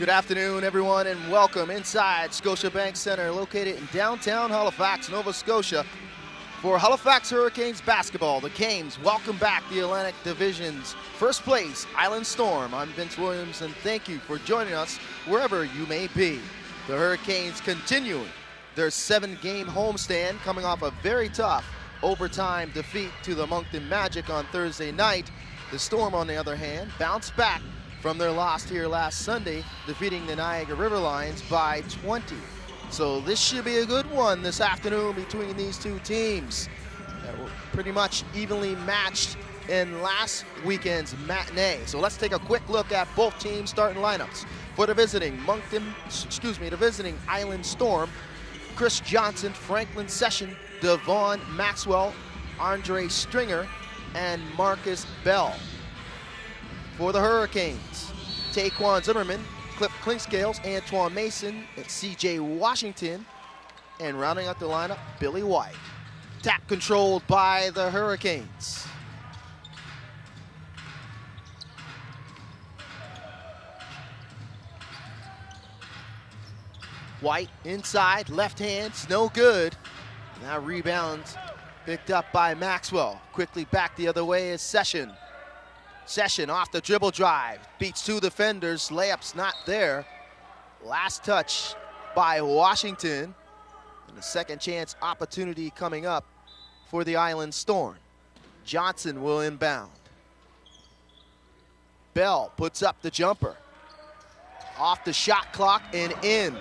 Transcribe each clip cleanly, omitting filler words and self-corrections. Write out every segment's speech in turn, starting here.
Good afternoon, everyone, and welcome inside Scotiabank Center, located in downtown Halifax, Nova Scotia. For Halifax Hurricanes basketball, the Canes welcome back the Atlantic Division's first place Island Storm. I'm Vince Williams, and thank you for joining us wherever you may be. The Hurricanes continuing their 7-game homestand, coming off a very tough overtime defeat to the Moncton Magic on Thursday night. The Storm, on the other hand, bounced back from their loss here last Sunday, defeating the Niagara River Lions by 20. So this should be a good one this afternoon between these two teams that were pretty much evenly matched in last weekend's matinee. So let's take a quick look at both teams' starting lineups. For the visiting Island Storm, Chris Johnson, Franklin Session, Devon Maxwell, Andre Stringer, and Marcus Bell. For the Hurricanes, Taquan Zimmerman, Cliff Clinkscales, Antoine Mason, and CJ Washington, and rounding out the lineup, Billy White. Tap controlled by the Hurricanes. White inside, left hand, it's no good. Now rebounds picked up by Maxwell. Quickly back the other way is Session. Session off the dribble drive, beats two defenders, layup's not there. Last touch by Washington, and a second chance opportunity coming up for the Island Storm. Johnson will inbound. Bell puts up the jumper. Off the shot clock and in.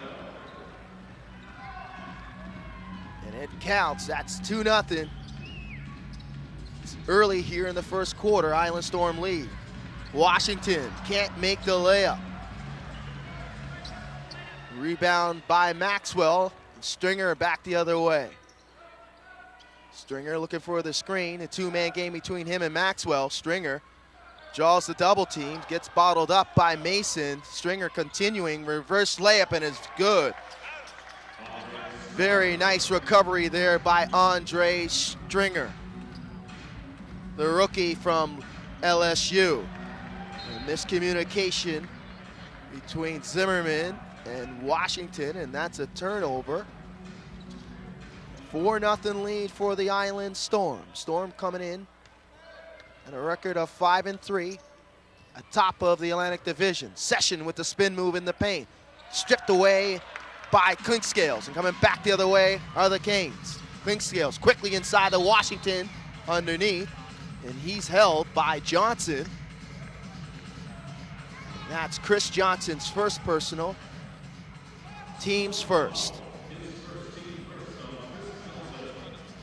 And it counts, that's 2-0. Early here in the first quarter, Island Storm lead. Washington can't make the layup. Rebound by Maxwell. Stringer back the other way. Stringer looking for the screen. A two-man game between him and Maxwell. Stringer draws the double team, gets bottled up by Mason. Stringer continuing, reverse layup, and is good. Very nice recovery there by Andre Stringer, the rookie from LSU. A miscommunication between Zimmerman and Washington, and that's a turnover. 4-0 lead for the Island Storm. Storm coming in at a record of 5-3, atop of the Atlantic Division. Session with the spin move in the paint. Stripped away by Clinkscales, and coming back the other way are the Canes. Clinkscales quickly inside the Washington underneath, and he's held by Johnson. That's Chris Johnson's first personal, team's first.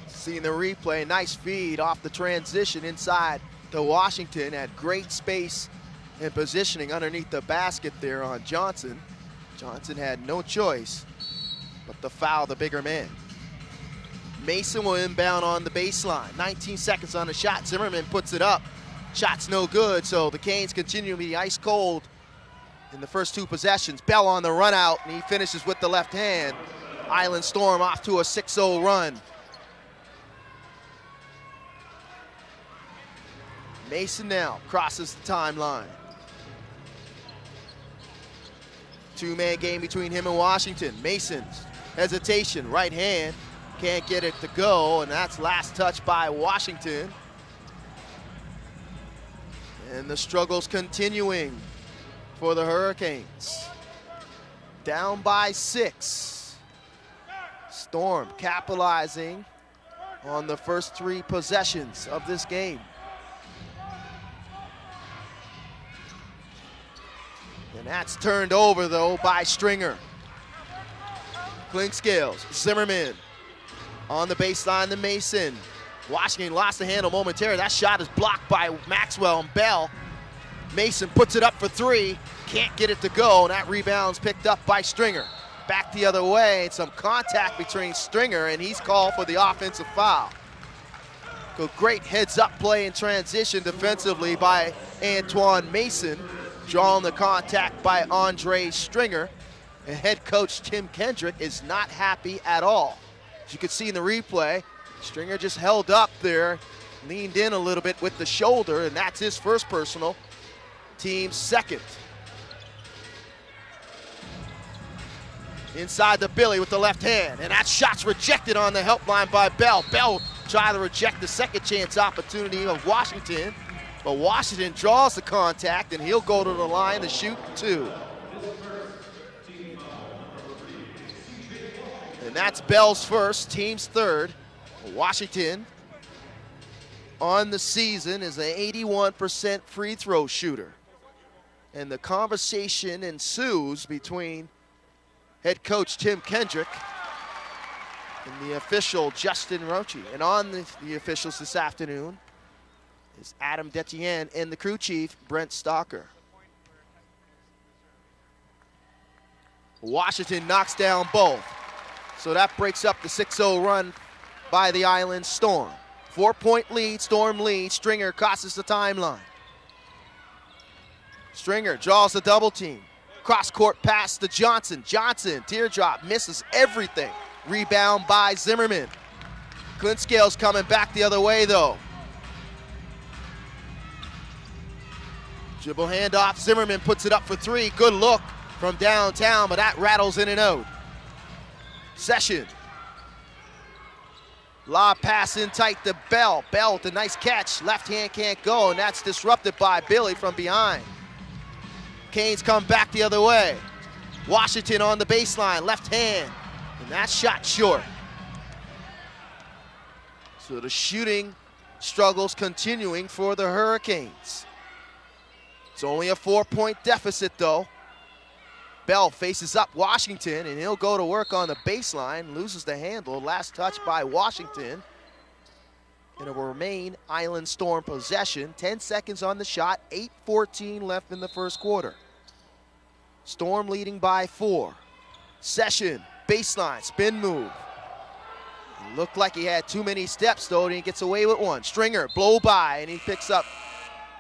Seeing the replay, nice feed off the transition inside to Washington. Had great space and positioning underneath the basket there on Johnson. Johnson had no choice but to foul the bigger man. Mason will inbound on the baseline. 19 seconds on the shot. Zimmerman puts it up. Shot's no good, so the Canes continue to be ice cold in the first two possessions. Bell on the run out, and he finishes with the left hand. Island Storm off to a 6-0 run. Mason now crosses the timeline. Two-man game between him and Washington. Mason's hesitation, right hand. Can't get it to go, and that's last touch by Washington. And the struggle's continuing for the Hurricanes. Down by 6. Storm capitalizing on the first 3 possessions of this game. And that's turned over, though, by Stringer. Clinkscales, Zimmerman on the baseline to Mason. Washington lost the handle momentarily. That shot is blocked by Maxwell and Bell. Mason puts it up for 3, can't get it to go, and that rebound's picked up by Stringer. Back the other way, some contact between Stringer, and he's called for the offensive foul. A great heads-up play in transition defensively by Antoine Mason, drawing the contact by Andre Stringer. And head coach Tim Kendrick is not happy at all. As you can see in the replay, Stringer just held up there, leaned in a little bit with the shoulder, and that's his first personal, team's second. Inside to Billy with the left hand, and that shot's rejected on the help line by Bell. Bell trying to reject the second chance opportunity of Washington, but Washington draws the contact, and he'll go to the line to shoot 2. And that's Bell's first, team's third. Washington on the season is an 81% free throw shooter. And the conversation ensues between head coach Tim Kendrick and the official Justin Roche. And on the officials this afternoon is Adam Detienne and the crew chief, Brent Stalker. Washington knocks down both. So that breaks up the 6-0 run by the Island Storm. 4-point lead, Storm lead. Stringer crosses the timeline. Stringer draws the double team. Cross-court pass to Johnson. Johnson, teardrop, misses everything. Rebound by Zimmerman. Clint Scales coming back the other way, though. Dribble handoff. Zimmerman puts it up for 3. Good look from downtown, but that rattles in and out. Session. Lob pass in tight to Bell. Bell with a nice catch. Left hand can't go, and that's disrupted by Billy from behind. Canes come back the other way. Washington on the baseline, left hand, and that shot short. So the shooting struggles continuing for the Hurricanes. It's only a 4-point deficit, though. Bell faces up Washington, and he'll go to work on the baseline, loses the handle. Last touch by Washington. And it will remain Island Storm possession. 10 seconds on the shot, 8:14 left in the first quarter. Storm leading by 4. Session, baseline, spin move. It looked like he had too many steps, though, and he gets away with one. Stringer, blow by, and he picks up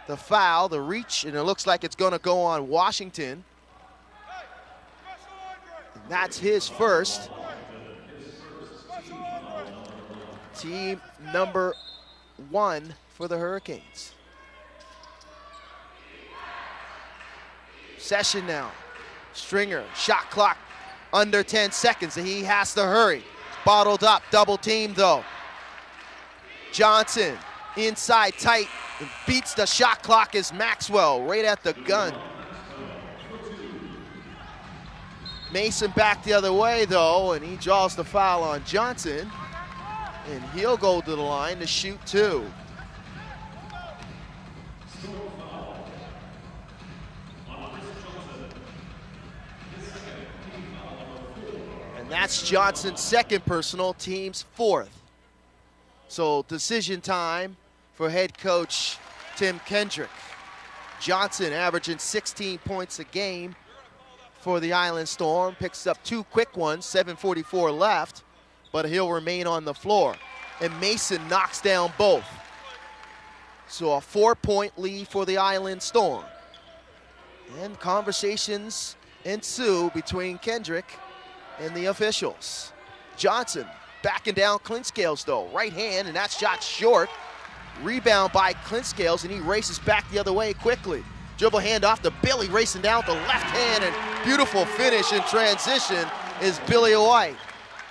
the foul, the reach, and it looks like it's gonna go on Washington. That's his first. Team number 1 for the Hurricanes. Session now. Stringer, shot clock under 10 seconds, and he has to hurry. Bottled up, double team though. Johnson, inside tight, and beats the shot clock is Maxwell, right at the gun. Mason back the other way, though, and he draws the foul on Johnson, and he'll go to the line to shoot 2. And that's Johnson's second personal, team's 4th. So decision time for head coach Tim Kendrick. Johnson averaging 16 points a game for the Island Storm, picks up 2 quick ones, 7:44 left, but he'll remain on the floor. And Mason knocks down both. So a 4-point lead for the Island Storm. And conversations ensue between Kendrick and the officials. Johnson backing down Clint Scales, though. Right hand, and that shot short. Rebound by Clint Scales, and he races back the other way quickly. Dribble hand off to Billy, racing down with the left hand, and beautiful finish in transition is Billy White.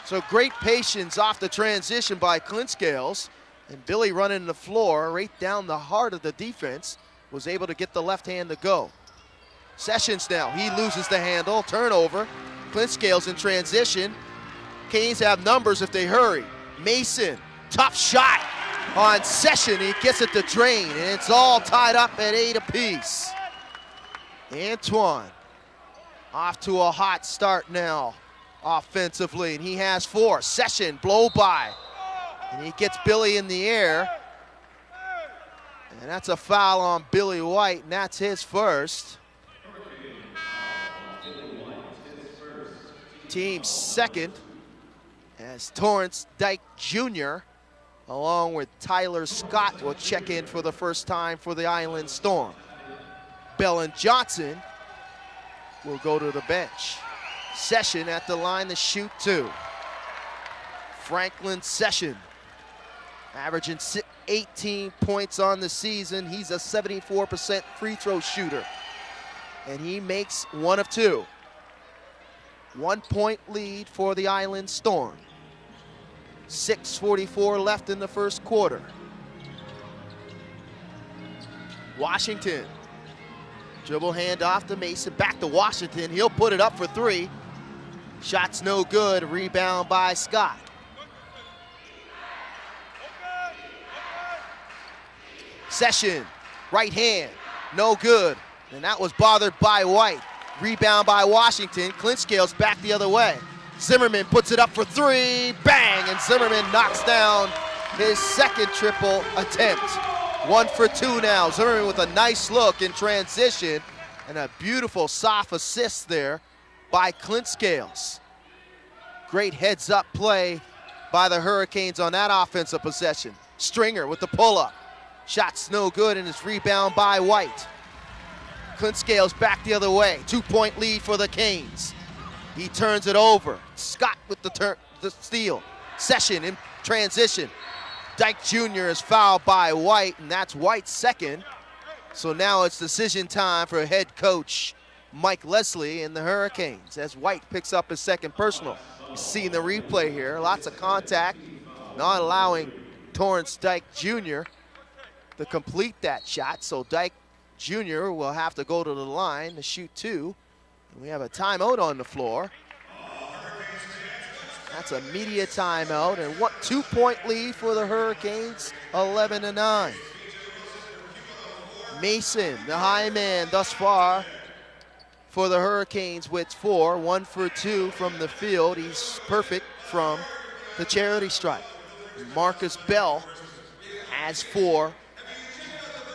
So great patience off the transition by Clint Scales, and Billy running the floor right down the heart of the defense, was able to get the left hand to go. Sessions now, he loses the handle, turnover. Clint Scales in transition. Canes have numbers if they hurry. Mason, tough shot on Session, he gets it to drain, and it's all tied up at 8 apiece. Antoine off to a hot start now offensively, and he has 4. Session, blow by, and he gets Billy in the air, and that's a foul on Billy White, and that's his first. Team's second, as Torrance Dyke Jr. along with Tyler Scott will check in for the first time for the Island Storm. Bell and Johnson will go to the bench. Session at the line to shoot 2. Franklin Session, averaging 18 points on the season. He's a 74% free throw shooter, and he makes 1 of 2. 1-point lead for the Island Storm. 6:44 left in the first quarter. Washington. Dribble handoff to Mason, back to Washington. He'll put it up for three. Shot's no good, rebound by Scott. Session, right hand, no good. And that was bothered by White. Rebound by Washington. Clinchcale's back the other way. Zimmerman puts it up for three, bang, and Zimmerman knocks down his second triple attempt. 1 for 2 now. Zimmerman with a nice look in transition and a beautiful soft assist there by Clinchcales. Great heads-up play by the Hurricanes on that offensive possession. Stringer with the pull-up. Shot's no good and it's rebound by White. Clinchcales back the other way. 2-point lead for the Canes. He turns it over. Scott with the steal. Session in transition. Dyke Jr. is fouled by White, and that's White's second. So now it's decision time for head coach Mike Leslie and the Hurricanes as White picks up his second personal. You see in the replay here, lots of contact, not allowing Torrance Dyke Jr. to complete that shot. So Dyke Jr. will have to go to the line to shoot two. And we have a timeout on the floor. That's a media timeout, and 2-point lead for the Hurricanes, 11-9. Mason, the high man thus far for the Hurricanes with 4, 1 for 2 from the field. He's perfect from the charity stripe. Marcus Bell has 4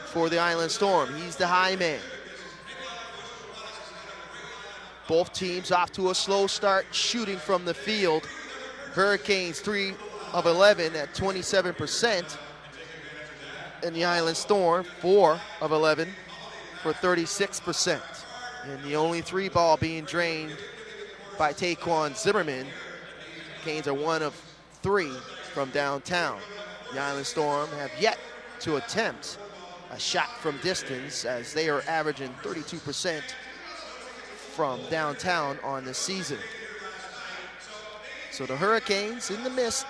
for the Island Storm. He's the high man. Both teams off to a slow start shooting from the field. Hurricanes 3 of 11 at 27%. And the Island Storm 4 of 11 for 36%. And the only 3 ball being drained by Taquan Zimmerman. Canes are 1 of 3 from downtown. The Island Storm have yet to attempt a shot from distance as they are averaging 32% from downtown on the season. So the Hurricanes in the midst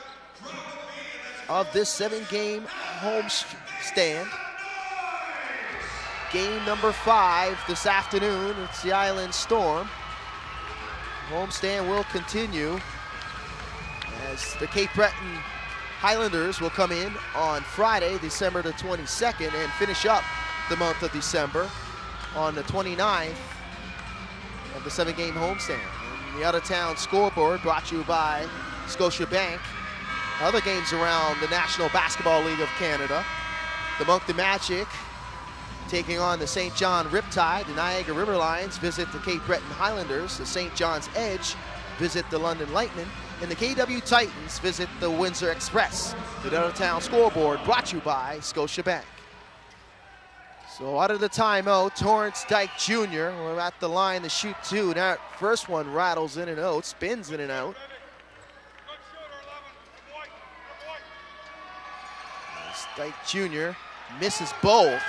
of this 7-game homestand. Game number 5 this afternoon. It's the Island Storm. Homestand will continue as the Cape Breton Highlanders will come in on Friday, December the 22nd, and finish up the month of December on the 29th of the 7-game homestand. The out-of-town scoreboard brought to you by Scotiabank. Other games around the National Basketball League of Canada. The Moncton Magic taking on the St. John Riptide. The Niagara River Lions visit the Cape Breton Highlanders. The St. John's Edge visit the London Lightning. And the KW Titans visit the Windsor Express. The out-of-town scoreboard brought to you by Scotiabank. So out of the timeout, Torrance Dyke Jr. We're at the line to shoot 2. That first one rattles in and out, spins in and out. As Dyke Jr. misses both.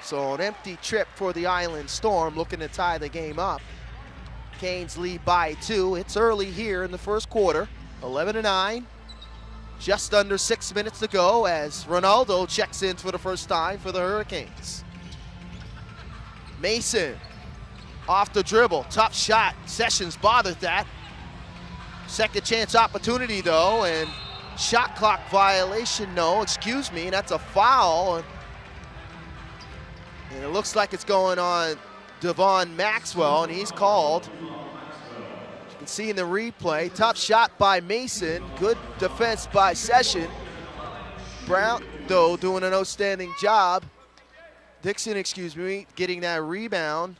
So an empty trip for the Island Storm, looking to tie the game up. Canes lead by 2. It's early here in the first quarter, 11-9. Just under 6 minutes to go as Ronaldo checks in for the first time for the Hurricanes. Mason off the dribble, tough shot. Sessions bothered that. Second chance opportunity though, and shot clock violation, no, excuse me, that's a foul. And it looks like it's going on Devon Maxwell, and he's called. You can see in the replay, tough shot by Mason, good defense by Session. Brown, though, doing an outstanding job. Dixon, excuse me, getting that rebound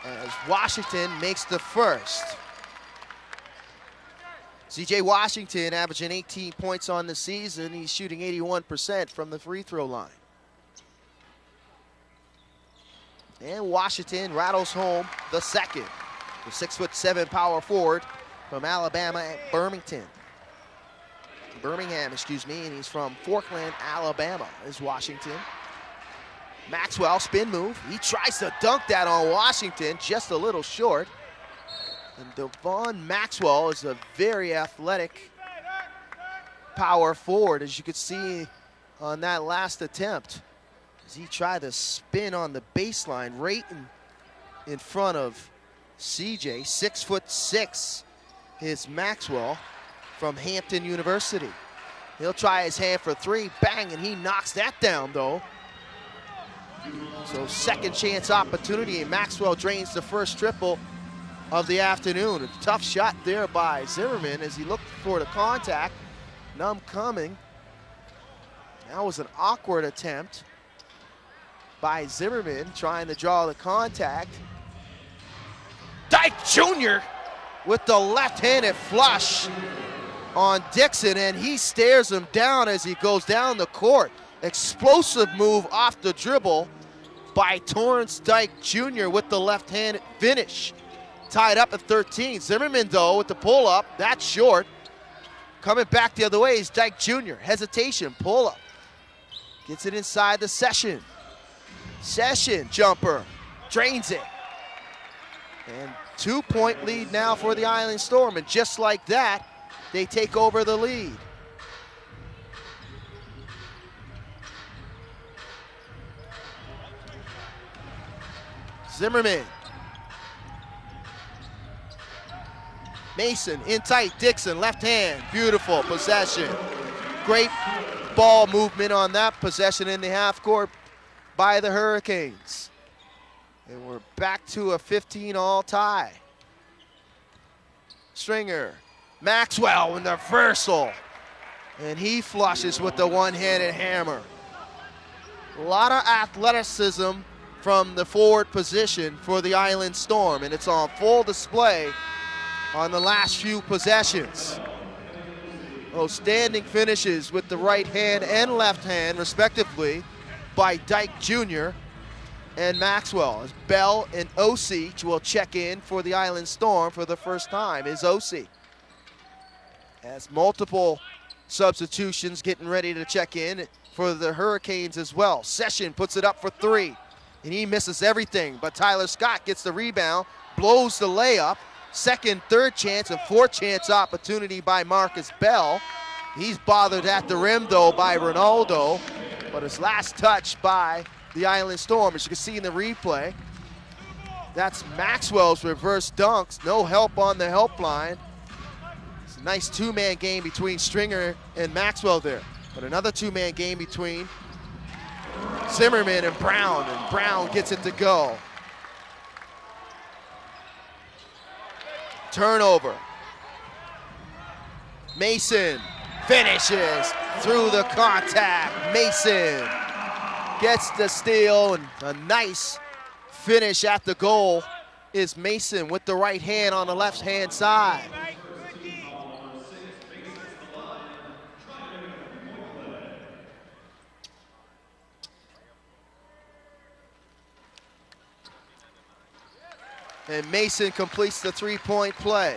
as Washington makes the first. C.J. Washington averaging 18 points on the season. He's shooting 81% from the free throw line. And Washington rattles home the second. The 6'7" power forward from Alabama at Birmingham, excuse me, and he's from Forkland, Alabama, is Washington. Maxwell, spin move. He tries to dunk that on Washington, just a little short. And Devon Maxwell is a very athletic power forward, as you could see on that last attempt, as he tried to spin on the baseline right in front of CJ. 6'6" is Maxwell from Hampton University. He'll try his hand for three, bang, and he knocks that down though. So second chance opportunity, and Maxwell drains the first triple of the afternoon. A tough shot there by Zimmerman as he looked for the contact. None coming. That was an awkward attempt by Zimmerman trying to draw the contact. Dyke Jr. with the left-handed flush on Dixon, and he stares him down as he goes down the court. Explosive move off the dribble by Torrance Dyke Jr. with the left-handed finish. Tied up at 13. Zimmerman, though, with the pull-up, that's short. Coming back the other way is Dyke Jr. Hesitation, pull-up. Gets it inside the Session. Session jumper, drains it. And 2-point lead now for the Island Storm, and just like that, they take over the lead. Zimmerman. Mason in tight, Dixon, left hand, beautiful possession. Great ball movement on that possession in the half court by the Hurricanes. And we're back to a 15-all tie. Stringer, Maxwell in the reversal, and he flushes with the one-handed hammer. A lot of athleticism from the forward position for the Island Storm, and it's on full display on the last few possessions. Outstanding finishes with the right hand and left hand, respectively, by Dyke Jr. and Maxwell. As Bell and Osich will check in for the Island Storm for the first time is Osich. As multiple substitutions getting ready to check in for the Hurricanes as well. Session puts it up for three, and he misses everything, but Tyler Scott gets the rebound, blows the layup. Second, third chance, and fourth chance opportunity by Marcus Bell. He's bothered at the rim, though, by Ronaldo, but his last touch by the Island Storm, as you can see in the replay. That's Maxwell's reverse dunks. No help on the help line. It's a nice two-man game between Stringer and Maxwell there, but another two-man game between Zimmerman and Brown gets it to go. Turnover. Mason finishes through the contact. Mason gets the steal, and a nice finish at the goal is Mason with the right hand on the left-hand side. And Mason completes the three-point play.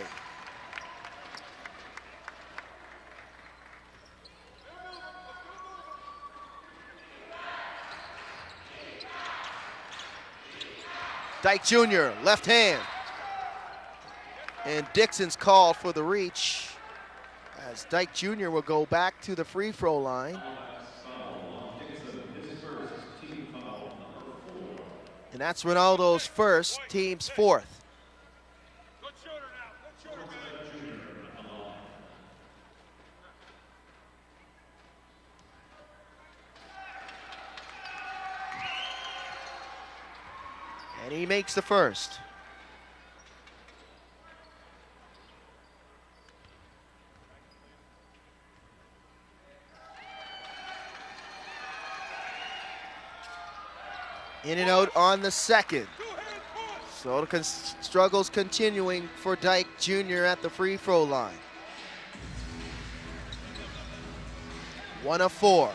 Dyke Jr., left hand. And Dixon's called for the reach, as Dyke Jr. will go back to the free throw line. And that's Ronaldo's first, team's fourth. And he makes the first. In and out on the second. So the struggles continuing for Dyke Jr. at the free throw line. 1 of 4.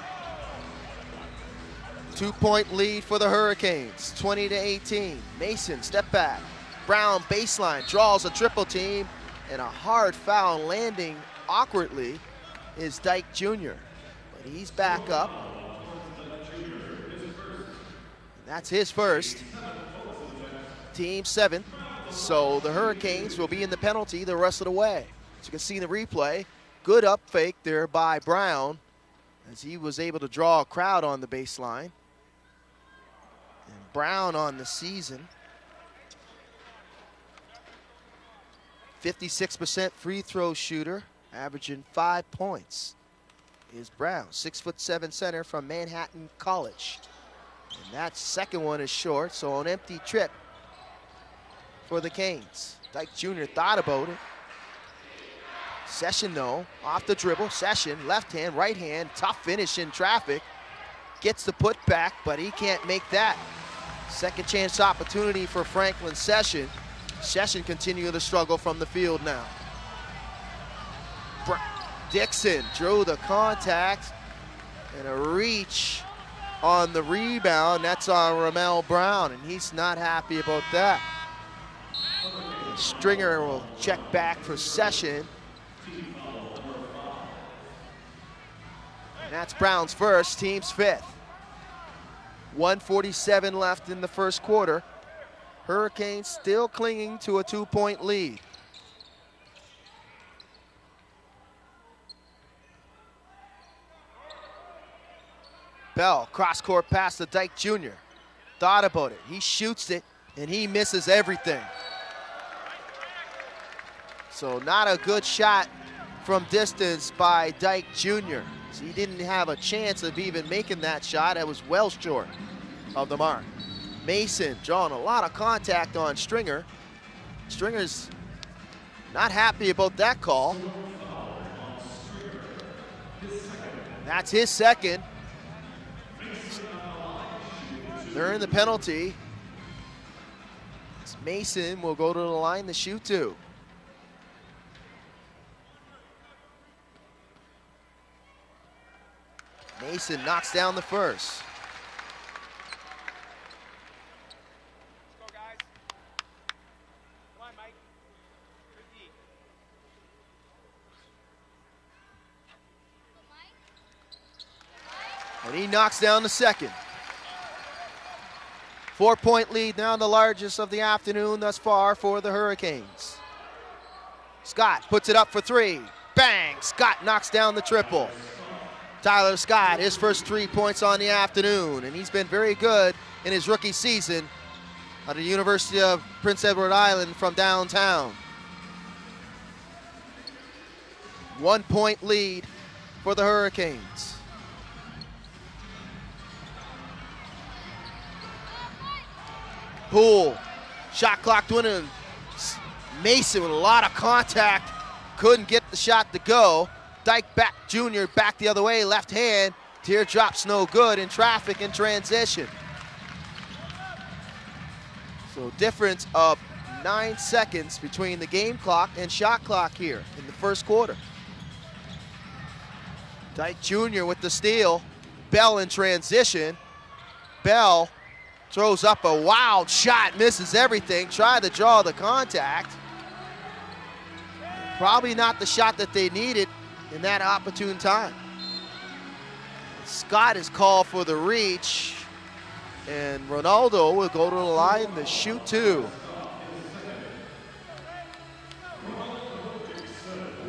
2-point lead for the Hurricanes, 20-18. Mason, step back. Brown, baseline, draws a triple team, and a hard foul landing awkwardly is Dyke Jr. But he's back up. That's his first. Team 7th, So the Hurricanes will be in the penalty the rest of the way. As you can see in the replay, good up fake there by Brown as he was able to draw a crowd on the baseline. And Brown on the season, 56% free throw shooter, averaging 5 points, is Brown, 6'7" center from Manhattan College. And that second one is short, so an empty trip for the Canes. Dyke Jr. thought about it. Session though, off the dribble. Session, left hand, right hand, tough finish in traffic. Gets the put back, but he can't make that. Second chance opportunity for Franklin Session. Session continuing to struggle from the field now. Dixon drew the contact and a reach on the rebound. That's on Ramel Brown, and he's not happy about that. And Stringer will check back for Session. And that's Brown's first, team's fifth. 1:47 left in the first quarter. Hurricanes still clinging to a 2-point lead. Bell, cross-court pass to Dyke Jr. Thought about it. He shoots it, and he misses everything. So not a good shot from distance by Dyke Jr. So he didn't have a chance of even making that shot. It was well short of the mark. Mason drawing a lot of contact on Stringer. Stringer's not happy about that call. That's his second. They're in the penalty. Mason will go to the line to shoot two. Mason knocks down the first. Let's go, guys. Come on, Mike. And he knocks down the second. 4-point lead now, the largest of the afternoon thus far for the Hurricanes. Scott puts it up for three. Bang! Scott knocks down the triple. Tyler Scott, his first 3 points on the afternoon, and he's been very good in his rookie season at the University of Prince Edward Island from downtown. 1-point lead for the Hurricanes. Poole, shot clock dwindling. Mason with a lot of contact, couldn't get the shot to go. Dyke back, Jr. back the other way, left hand. Teardrop's no good in traffic and transition. So difference of 9 seconds between the game clock and shot clock here in the first quarter. Dyke Jr. with the steal. Bell in transition. Bell throws up a wild shot, misses everything, tried to draw the contact. Probably not the shot that they needed in that opportune time. Scott is called for the reach, and Ronaldo will go to the line to shoot two.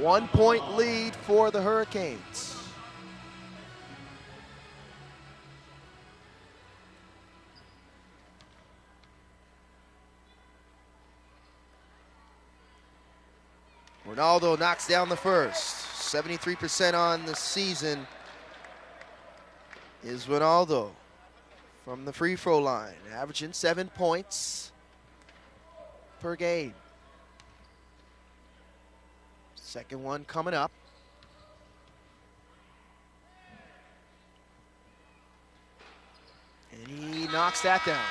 1-point lead for the Hurricanes. Ronaldo knocks down the first. 73% on the season is Ronaldo from the free throw line, averaging 7 points per game. Second one coming up. And he knocks that down.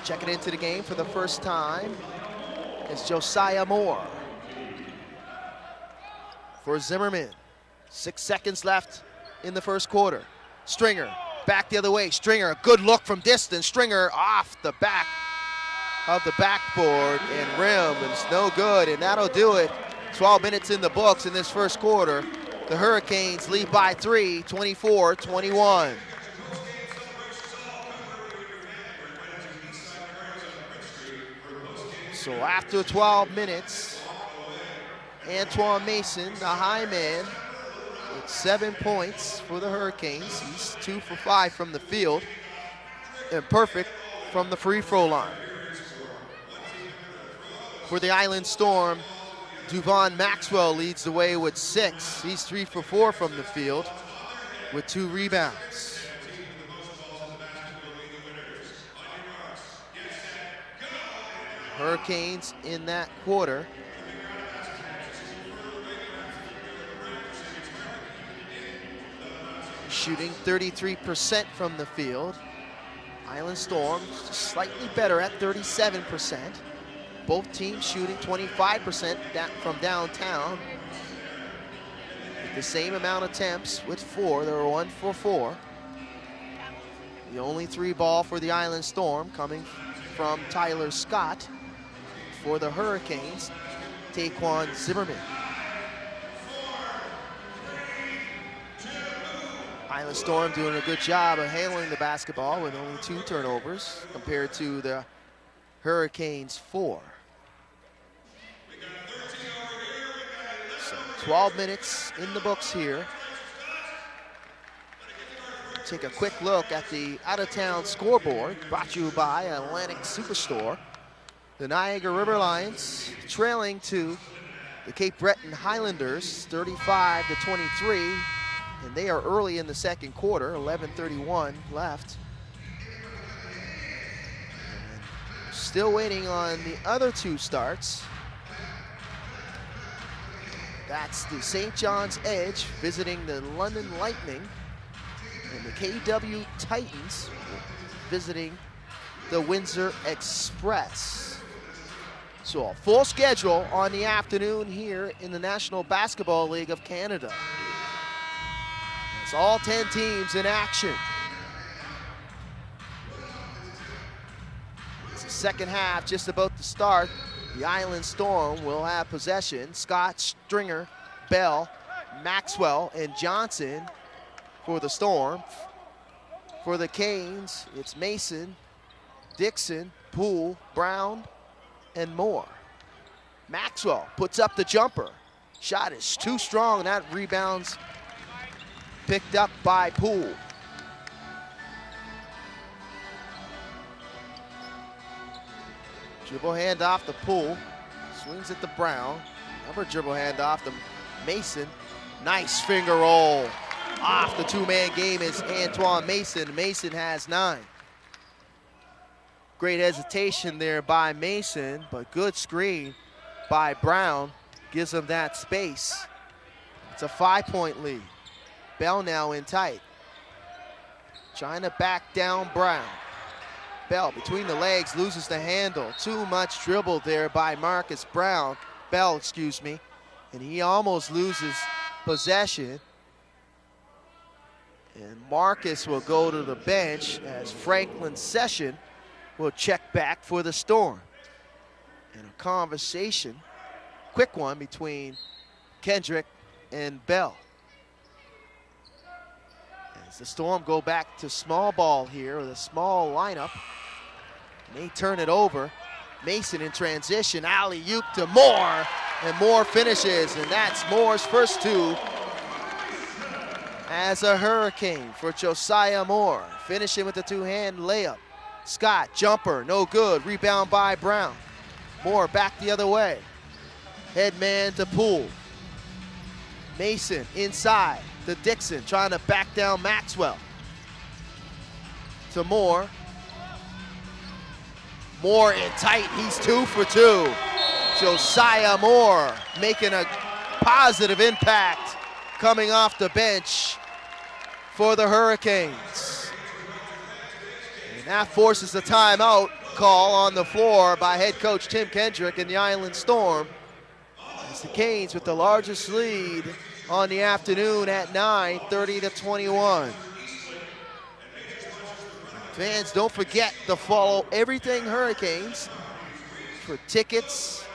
Checking into the game for the first time is Josiah Moore for Zimmerman. 6 seconds left in the first quarter. Stringer back the other way. Stringer, a good look from distance. Stringer off the back of the backboard and rim, and it's no good, and that'll do it. 12 minutes in the books in this first quarter. The Hurricanes lead by 3, 24-21. So after 12 minutes, Antoine Mason, the high man, with 7 points for the Hurricanes. He's 2 for 5 from the field and perfect from the free throw line. For the Island Storm, Duvon Maxwell leads the way with 6. He's 3 for 4 from the field with 2 rebounds. Hurricanes in that quarter shooting 33% from the field. Island Storm slightly better at 37%. Both teams shooting 25% from downtown. With the same amount of attempts with 4. They were 1 for 4. The only 3 ball for the Island Storm coming from Tyler Scott. For the Hurricanes, Taquan Zimmerman. Island Storm doing a good job of handling the basketball with only 2 turnovers compared to the Hurricanes' 4. So 12 minutes in the books here. Take a quick look at the out-of-town scoreboard brought to you by Atlantic Superstore. The Niagara River Lions trailing to the Cape Breton Highlanders 35-23. And they are early in the second quarter, 11:31 left. And still waiting on the other 2 starts. That's the St. John's Edge visiting the London Lightning, and the KW Titans visiting the Windsor Express. So a full schedule on the afternoon here in the National Basketball League of Canada. It's all 10 teams in action. It's the second half just about to start. The Island Storm will have possession. Scott, Stringer, Bell, Maxwell, and Johnson for the Storm. For the Canes, it's Mason, Dixon, Poole, Brown, and Moore. Maxwell puts up the jumper. Shot is too strong. That rebounds picked up by Poole. Dribble handoff to Poole. Swings it to Brown. Another dribble handoff to Mason. Nice finger roll. Off the 2-man game is Antoine Mason. Mason has 9. Great hesitation there by Mason, but good screen by Brown. Gives him that space. It's a 5-point lead. Bell now in tight. Trying to back down Brown. Bell between the legs, loses the handle. Too much dribble there by Bell, excuse me. And he almost loses possession. And Marcus will go to the bench as Franklin Session will check back for the Storm. And a conversation, quick one, between Kendrick and Bell. As the Storm go back to small ball here with a small lineup. And they turn it over. Mason in transition, alley-oop to Moore, and Moore finishes, and that's Moore's first 2 as a Hurricane for Josiah Moore. Finishing with the 2-hand layup. Scott, jumper, no good. Rebound by Brown. Moore back the other way. Head man to Poole. Mason inside to Dixon, trying to back down Maxwell. To Moore. Moore in tight, he's 2 for 2. Josiah Moore making a positive impact coming off the bench for the Hurricanes. And that forces a timeout call on the floor by head coach Tim Kendrick and the Island Storm. As the Canes with the largest lead on the afternoon at 9, 30-21. Fans, don't forget to follow Everything Hurricanes for tickets,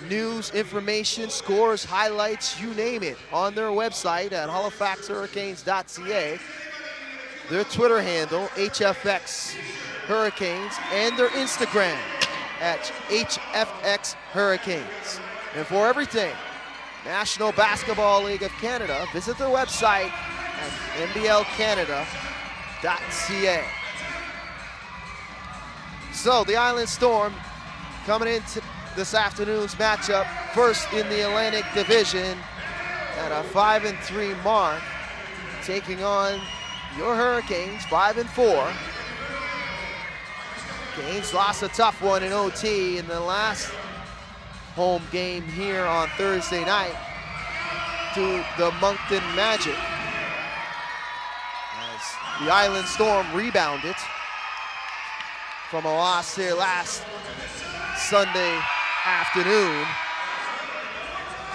news, information, scores, highlights, you name it, on their website at halifaxhurricanes.ca. Their Twitter handle, HFX Hurricanes, and their Instagram, at HFX Hurricanes. And for everything National Basketball League of Canada, visit their website at nblcanada.ca. So the Island Storm coming into this afternoon's matchup first in the Atlantic Division at a 5-3 mark, taking on your Hurricanes, 5-4. Canes lost a tough one in OT in the last home game here on Thursday night to the Moncton Magic, as the Island Storm rebounded from a loss here last Sunday afternoon,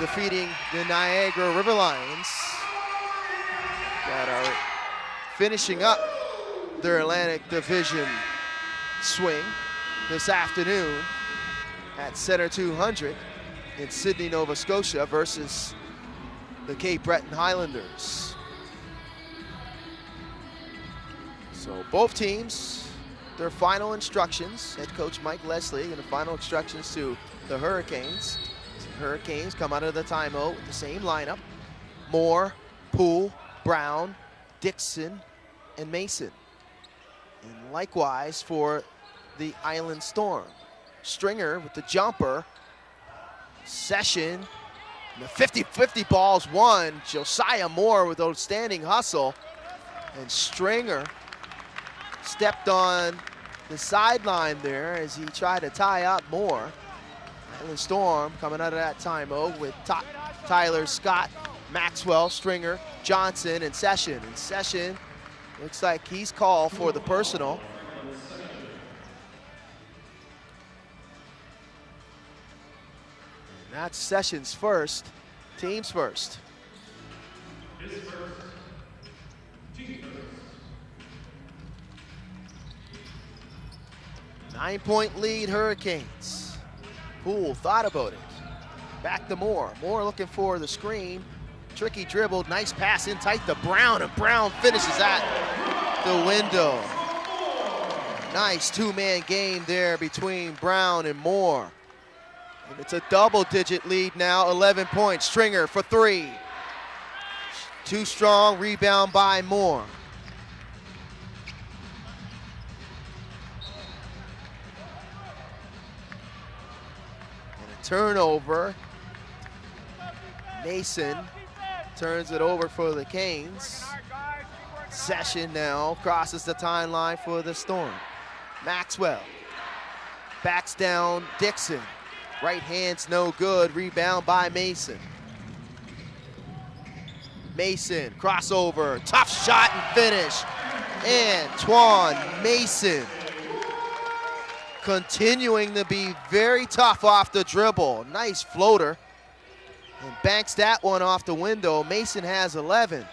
defeating the Niagara River Lions that are finishing up their Atlantic Division swing this afternoon at Center 200 in Sydney, Nova Scotia versus the Cape Breton Highlanders. So both teams, their final instructions, head coach Mike Leslie, and the final instructions to the Hurricanes. Hurricanes come out of the timeout with the same lineup: Moore, Poole, Brown, Dixon, and Mason. And likewise for the Island Storm. Stringer with the jumper. Session. And the 50-50 ball's won. Josiah Moore with outstanding hustle. And Stringer stepped on the sideline there as he tried to tie up Moore. Island Storm coming out of that timeout with Tyler, Scott, Maxwell, Stringer, Johnson, and Session. And Session looks like he's called for the personal. And that's Session's first, team's first. 9-point lead, Hurricanes. Poole thought about it. Back to Moore. Moore looking for the screen. Tricky dribble, nice pass in tight to Brown, and Brown finishes at the window. Nice two-man game there between Brown and Moore. And it's a double-digit lead now, 11 points. Stringer for three. Too strong, rebound by Moore. And a turnover. Mason turns it over for the Canes. Session now crosses the timeline for the Storm. Maxwell backs down Dixon. Right hand's no good, rebound by Mason. Mason, crossover, tough shot and finish. Antoine Mason continuing to be very tough off the dribble. Nice floater. And banks that one off the window. Mason has 11. And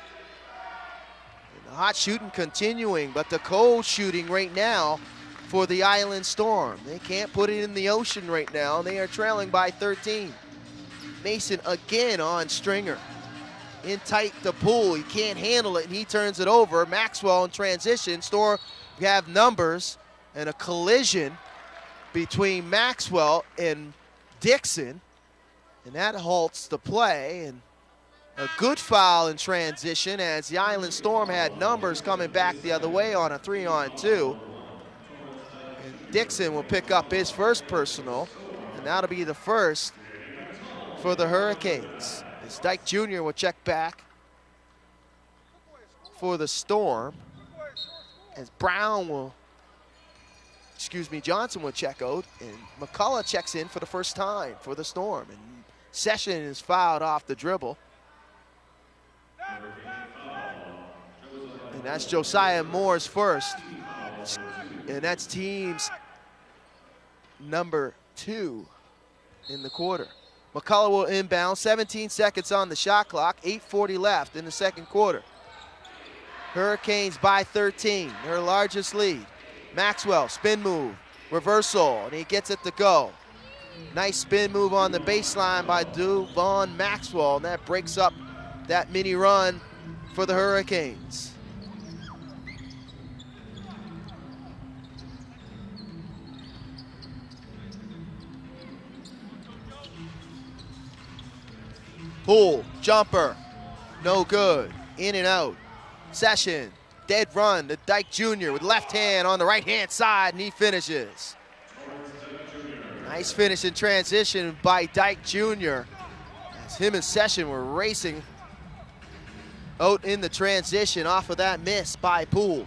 the hot shooting continuing, but the cold shooting right now for the Island Storm. They can't put it in the ocean right now. They are trailing by 13. Mason again on Stringer. In tight to Poole. He can't handle it, and he turns it over. Maxwell in transition. Storm have numbers, and a collision between Maxwell and Dixon. And that halts the play, and a good foul in transition as the Island Storm had numbers coming back the other way on a 3-on-2. And Dixon will pick up his first personal, and that'll be the first for the Hurricanes. As Dyke Jr. will check back for the Storm, as Johnson will check out, and McCullough checks in for the first time for the Storm. And Session is fouled off the dribble. And that's Josiah Moore's first. And that's team's number 2 in the quarter. McCullough will inbound, 17 seconds on the shot clock, 8:40 left in the second quarter. Hurricanes by 13, their largest lead. Maxwell, spin move, reversal, and he gets it to go. Nice spin move on the baseline by Duvon Maxwell, and that breaks up that mini run for the Hurricanes. Poole, jumper, no good. In and out. Session, dead run to Dyke Jr. with left hand on the right-hand side, and he finishes. Nice finish in transition by Dyke Jr. as him and Session were racing out in the transition off of that miss by Poole.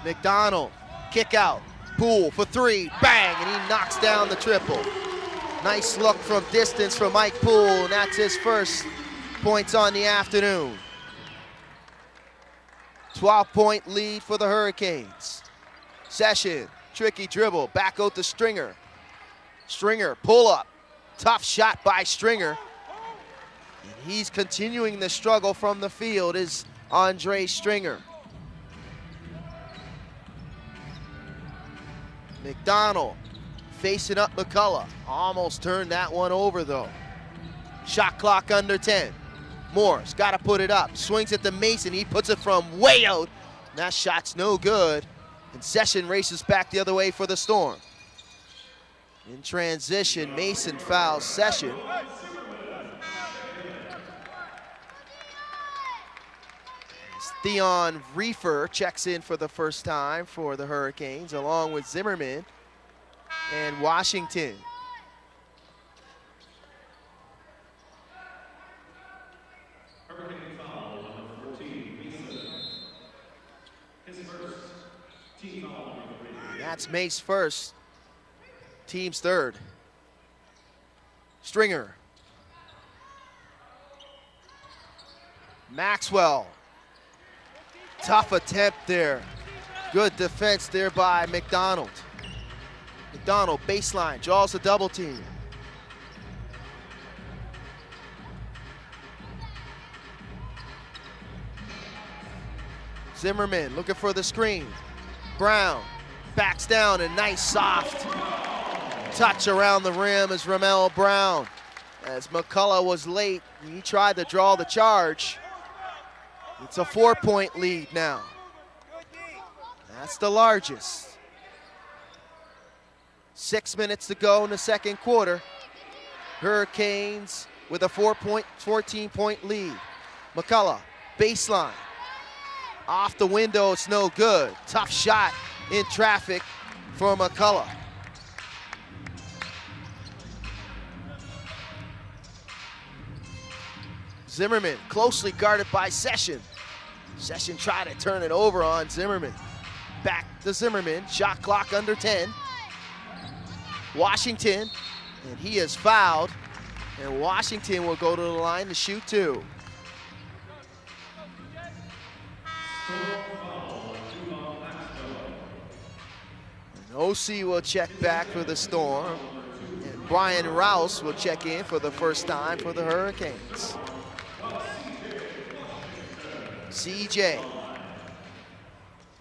McDonald, kick out. Poole for three, bang, and he knocks down the triple. Nice look from distance from Mike Poole, and that's his first points on the afternoon. 12-point lead for the Hurricanes. Session, tricky dribble, back out to Stringer. Stringer, pull up, tough shot by Stringer. And he's continuing the struggle from the field is Andre Stringer. McDonald facing up McCullough. Almost turned that one over though. Shot clock under 10. Morris got to put it up. Swings it to Mason. He puts it from way out. And that shot's no good. And Session races back the other way for the Storm. In transition, Mason fouls Session. Theon Reefer checks in for the first time for the Hurricanes, along with Zimmerman and Washington. That's Mace first, team's third. Stringer. Maxwell. Tough attempt there. Good defense there by McDonald. McDonald, baseline, draws the double team. Zimmerman looking for the screen. Brown backs down, and nice soft touch around the rim is Ramel Brown. As McCullough was late, he tried to draw the charge. It's a 4-point lead now. That's the largest. 6 minutes to go in the second quarter. Hurricanes with a 14-point lead. McCullough, baseline. Off the window, it's no good. Tough shot in traffic for McCullough. Zimmerman closely guarded by Session. Session tried to turn it over on Zimmerman. Back to Zimmerman, shot clock under 10. Washington, and he is fouled. And Washington will go to the line to shoot two. And OC will check back for the Storm. And Brian Rouse will check in for the first time for the Hurricanes. CJ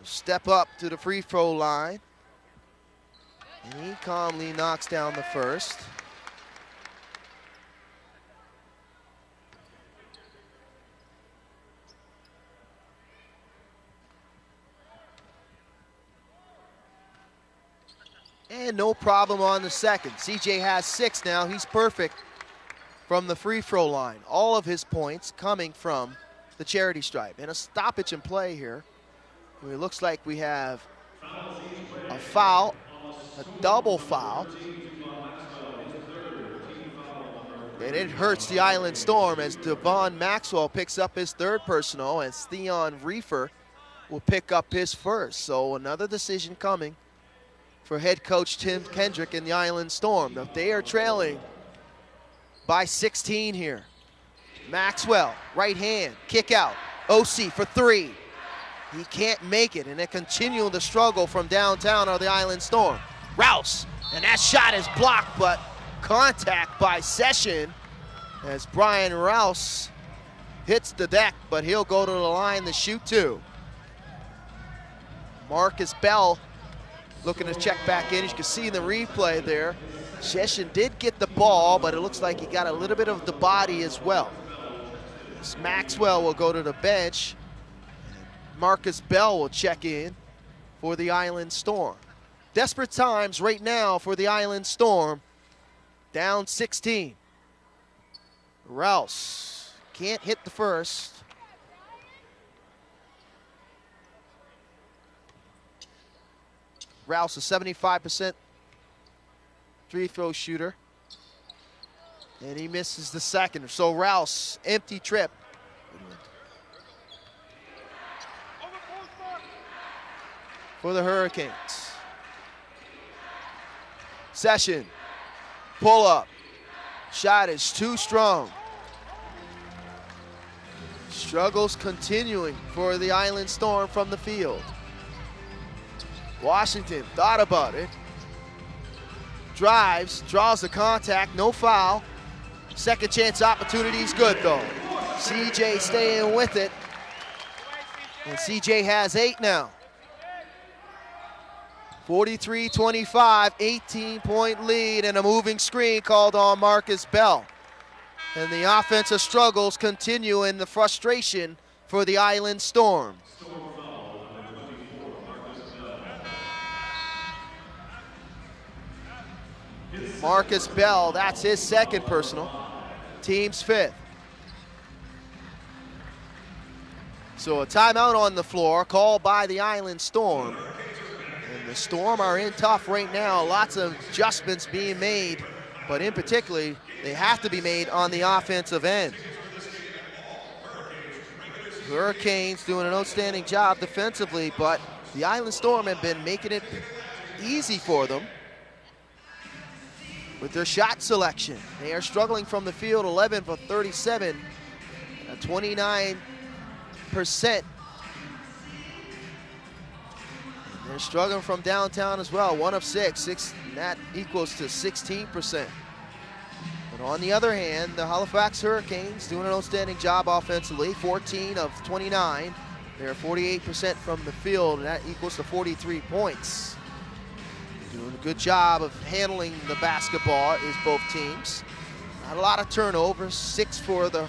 step up to the free throw line. And he calmly knocks down the first. And no problem on the second. CJ has 6 now. He's perfect from the free throw line. All of his points coming from the charity stripe. And a stoppage in play here. It looks like we have a foul, a double foul. And it hurts the Island Storm as Devon Maxwell picks up his third personal, and Theon Reefer will pick up his first. So another decision coming for head coach Tim Kendrick and the Island Storm. Now they are trailing by 16 here. Maxwell, right hand, kick out. OC for 3. He can't make it, and they continue the struggle from downtown are the Island Storm. Rouse, and that shot is blocked, but contact by Session as Brian Rouse hits the deck, but he'll go to the line to shoot two. Marcus Bell looking to check back in. As you can see in the replay there, Session did get the ball, but it looks like he got a little bit of the body as well. Maxwell will go to the bench. Marcus Bell will check in for the Island Storm. Desperate times right now for the Island Storm. Down 16. Rouse can't hit the first. Rouse, a 75% free throw shooter. And he misses the second. So Rouse, empty trip. For the Hurricanes. Session, pull up. Shot is too strong. Struggles continuing for the Island Storm from the field. Washington thought about it. Drives, draws the contact, no foul. Second chance opportunity's good though. CJ staying with it. And CJ has 8 now. 43-25, 18-point lead, and a moving screen called on Marcus Bell. And the offensive struggles continue in the frustration for the Island Storm. Marcus Bell, that's his second personal, team's 5th. So a timeout on the floor called by the Island Storm. And the Storm are in tough right now. Lots of adjustments being made, but in particular, they have to be made on the offensive end. Hurricanes doing an outstanding job defensively, but the Island Storm have been making it easy for them with their shot selection. They are struggling from the field, 11 for 37, 29%. They're struggling from downtown as well, 1 of 6, and that equals to 16%. But on the other hand, the Halifax Hurricanes doing an outstanding job offensively, 14 of 29. They're 48% from the field, and that equals to 43 points. Doing a good job of handling the basketball is both teams. Not a lot of turnovers, 6 for the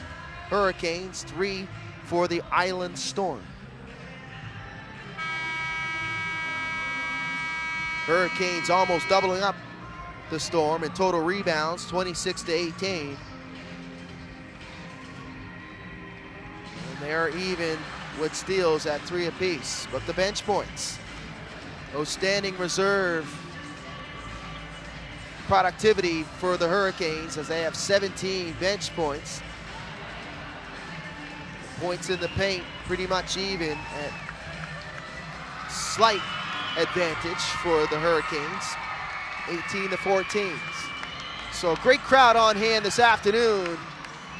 Hurricanes, 3 for the Island Storm. Hurricanes almost doubling up the Storm in total rebounds, 26-18. And they're even with steals at 3 apiece. But the bench points, outstanding reserve productivity for the Hurricanes as they have 17 bench points. Points in the paint pretty much even at slight advantage for the Hurricanes, 18-14. So a great crowd on hand this afternoon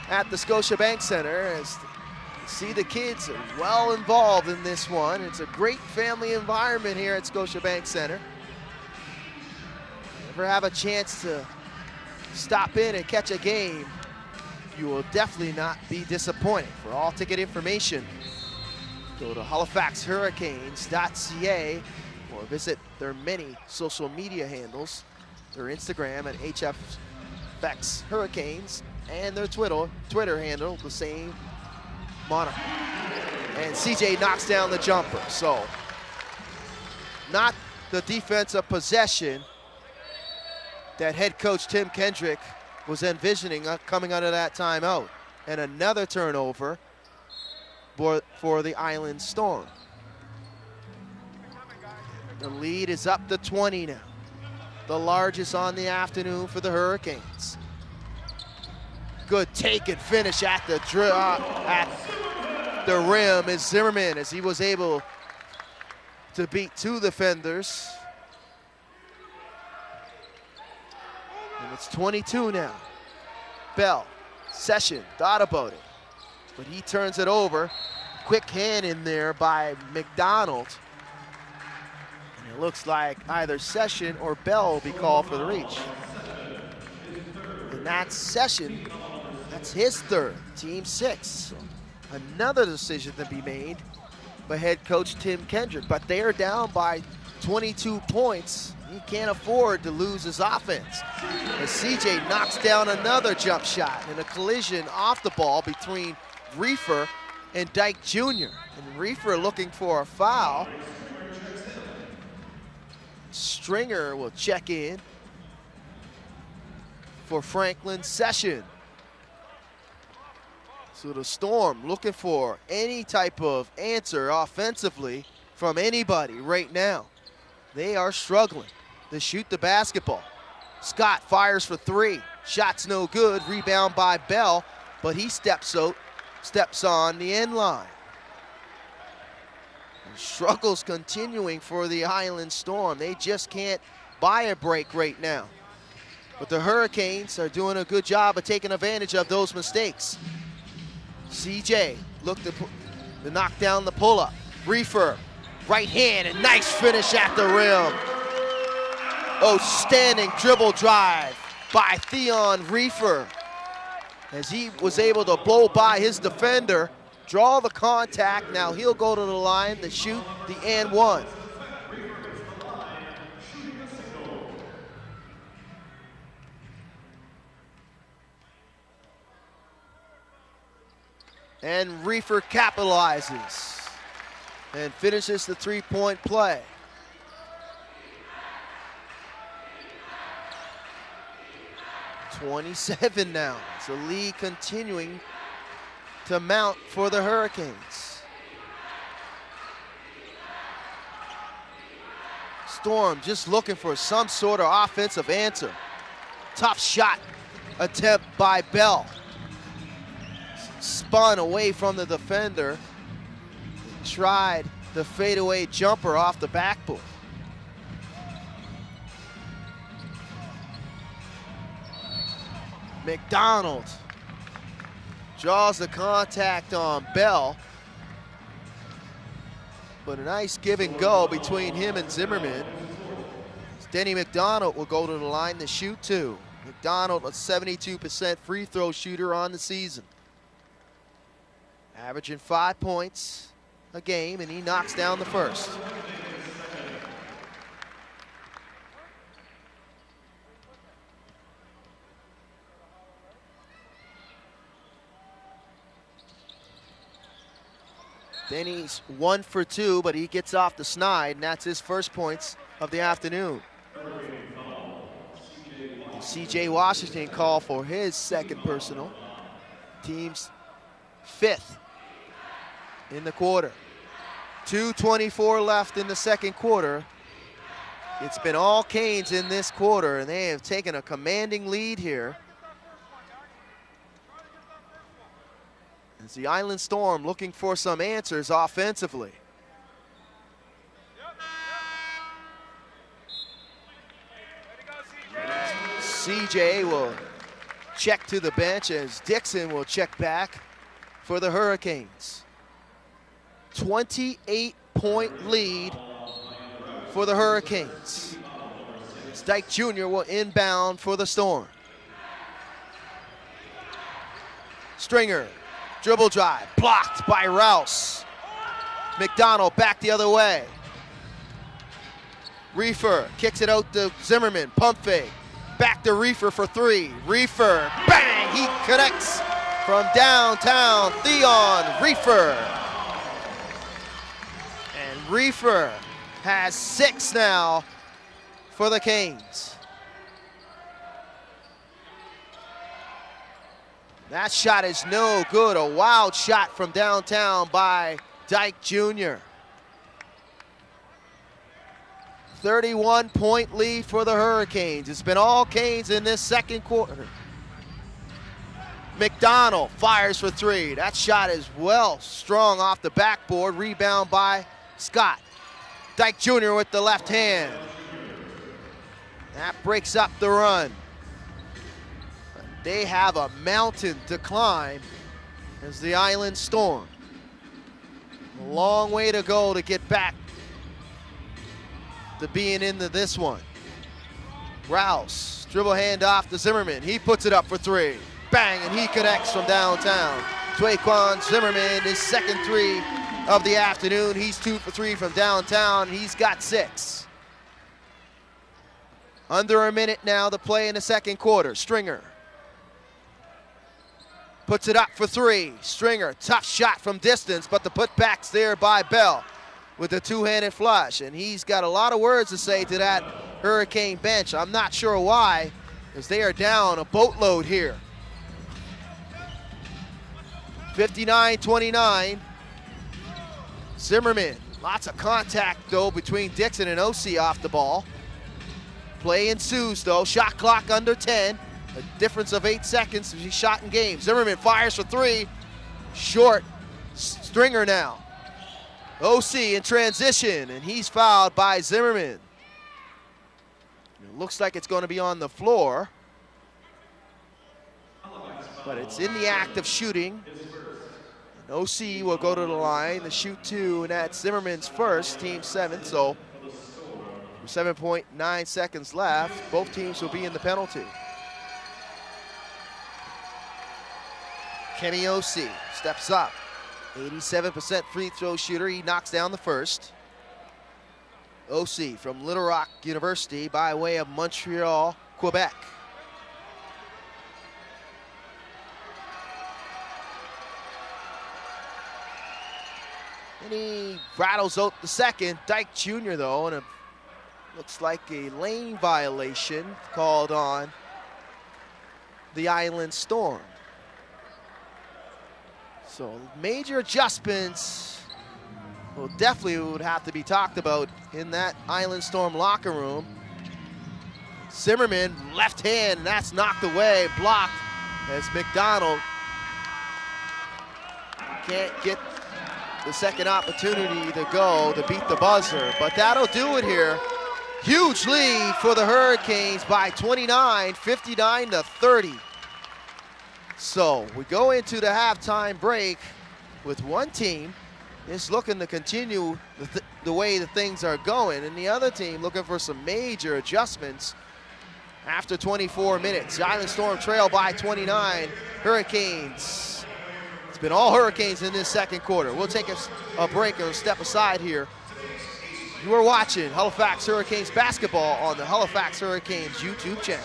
at the Scotiabank Center as you see the kids are well involved in this one. It's a great family environment here at Scotiabank Center. If you ever have a chance to stop in and catch a game, you will definitely not be disappointed. For all ticket information, go to halifaxhurricanes.ca or visit their many social media handles, their Instagram at HFX Hurricanes, and their Twitter handle, the same moniker. And CJ knocks down the jumper. So not the defensive possession that head coach Tim Kendrick was envisioning coming out of that timeout. And another turnover for the Island Storm. The lead is up to 20 now. The largest on the afternoon for the Hurricanes. Good take and finish at the rim is Zimmerman as he was able to beat 2 defenders. And it's 22 now. Bell, Session, thought about it, but he turns it over. Quick hand in there by McDonald. And it looks like either Session or Bell will be called for the reach. And that's Session, that's his 3rd, team 6. So another decision to be made by head coach Tim Kendrick, but they are down by 22 points. He can't afford to lose his offense. As CJ knocks down another jump shot in a collision off the ball between Reefer and Dyke Jr. And Reefer looking for a foul. Stringer will check in for Franklin Session. So the Storm looking for any type of answer offensively from anybody right now. They are struggling to shoot the basketball. Scott fires for three. Shot's no good. Rebound by Bell, but he steps on the end line. And struggles continuing for the Highland Storm. They just can't buy a break right now. But the Hurricanes are doing a good job of taking advantage of those mistakes. CJ looked to knock down the pull-up. Reefer, right hand, and nice finish at the rim. Outstanding dribble drive by Theon Reefer, as he was able to blow by his defender, draw the contact. Now he'll go to the line to shoot the and one. And Reefer capitalizes and finishes the three-point play. .27 now. It's a lead continuing to mount for the Hurricanes. Storm just looking for some sort of offensive answer. Tough shot attempt by Bell. Spun away from the defender. Tried the fadeaway jumper off the backboard. McDonald draws the contact on Bell, but a nice give and go between him and Zimmerman. Denny McDonald will go to the line to shoot two. McDonald, a 72% free throw shooter on the season. Averaging 5 points a game, and he knocks down the first. Denny's 1 for 2, but he gets off the snide, and that's his first points of the afternoon. CJ Washington called for his second personal. Team's 5th in the quarter. 2:24 left in the second quarter. It's been all Canes in this quarter, and they have taken a commanding lead here. It's the Island Storm looking for some answers offensively. CJ will check to the bench as Dixon will check back for the Hurricanes. 28-point lead for the Hurricanes. Dyke Jr. will inbound for the Storm. Stringer. Dribble drive, blocked by Rouse. McDonald back the other way. Reefer kicks it out to Zimmerman, pump fake. Back to Reefer for three. Reefer, bang, he connects from downtown. Theon Reefer. And Reefer has 6 now for the Canes. That shot is no good. A wild shot from downtown by Dyke Jr. 31-point lead for the Hurricanes. It's been all Canes in this second quarter. McDonald fires for 3. That shot is well strong off the backboard. Rebound by Scott. Dyke Jr. with the left hand. That breaks up the run. They have a mountain to climb as the Island Storm. A long way to go to get back to being into this one. Rouse, dribble hand off to Zimmerman. He puts it up for 3. Bang, and he connects from downtown. Twaquan Zimmerman, his second 3 of the afternoon. He's 2 for 3 from downtown. He's got 6. Under a minute now to play in the second quarter. Stringer puts it up for 3. Stringer, tough shot from distance, but the putback's there by Bell. with the two-handed flush, and he's got a lot of words to say to that Hurricane bench. I'm not sure why, because they are down a boatload here. 59-29. Zimmerman, lots of contact though between Dixon and OC off the ball. Play ensues though, shot clock under 10. A difference of 8 seconds as he shot in game. Zimmerman fires for three, short. Stringer now. OC in transition, and he's fouled by Zimmerman. It looks like it's going to be on the floor, but it's in the act of shooting. And OC will go to the line to shoot two, and that's Zimmerman's first, team 7. So 7.9 seconds left. Both teams will be in the penalty. Kenny OC steps up. 87% free throw shooter. He knocks down the first. OC from Little Rock University by way of Montreal, Quebec. And he rattles out the second. Dyke Jr. though, and it looks like a lane violation called on the Island Storm. So major adjustments will definitely would have to be talked about in that Island Storm locker room. Zimmerman, left hand, and that's knocked away, blocked as McDonald can't get the second opportunity to go to beat the buzzer, but that'll do it here. Huge lead for the Hurricanes by 29, 59-30. So we go into the halftime break with one team is looking to continue the way that things are going, and the other team looking for some major adjustments after 24 minutes. The Island Storm trail by 29. Hurricanes. It's been all Hurricanes in this second quarter. We'll take a break or step aside here. You are watching Halifax Hurricanes basketball on the Halifax Hurricanes YouTube channel.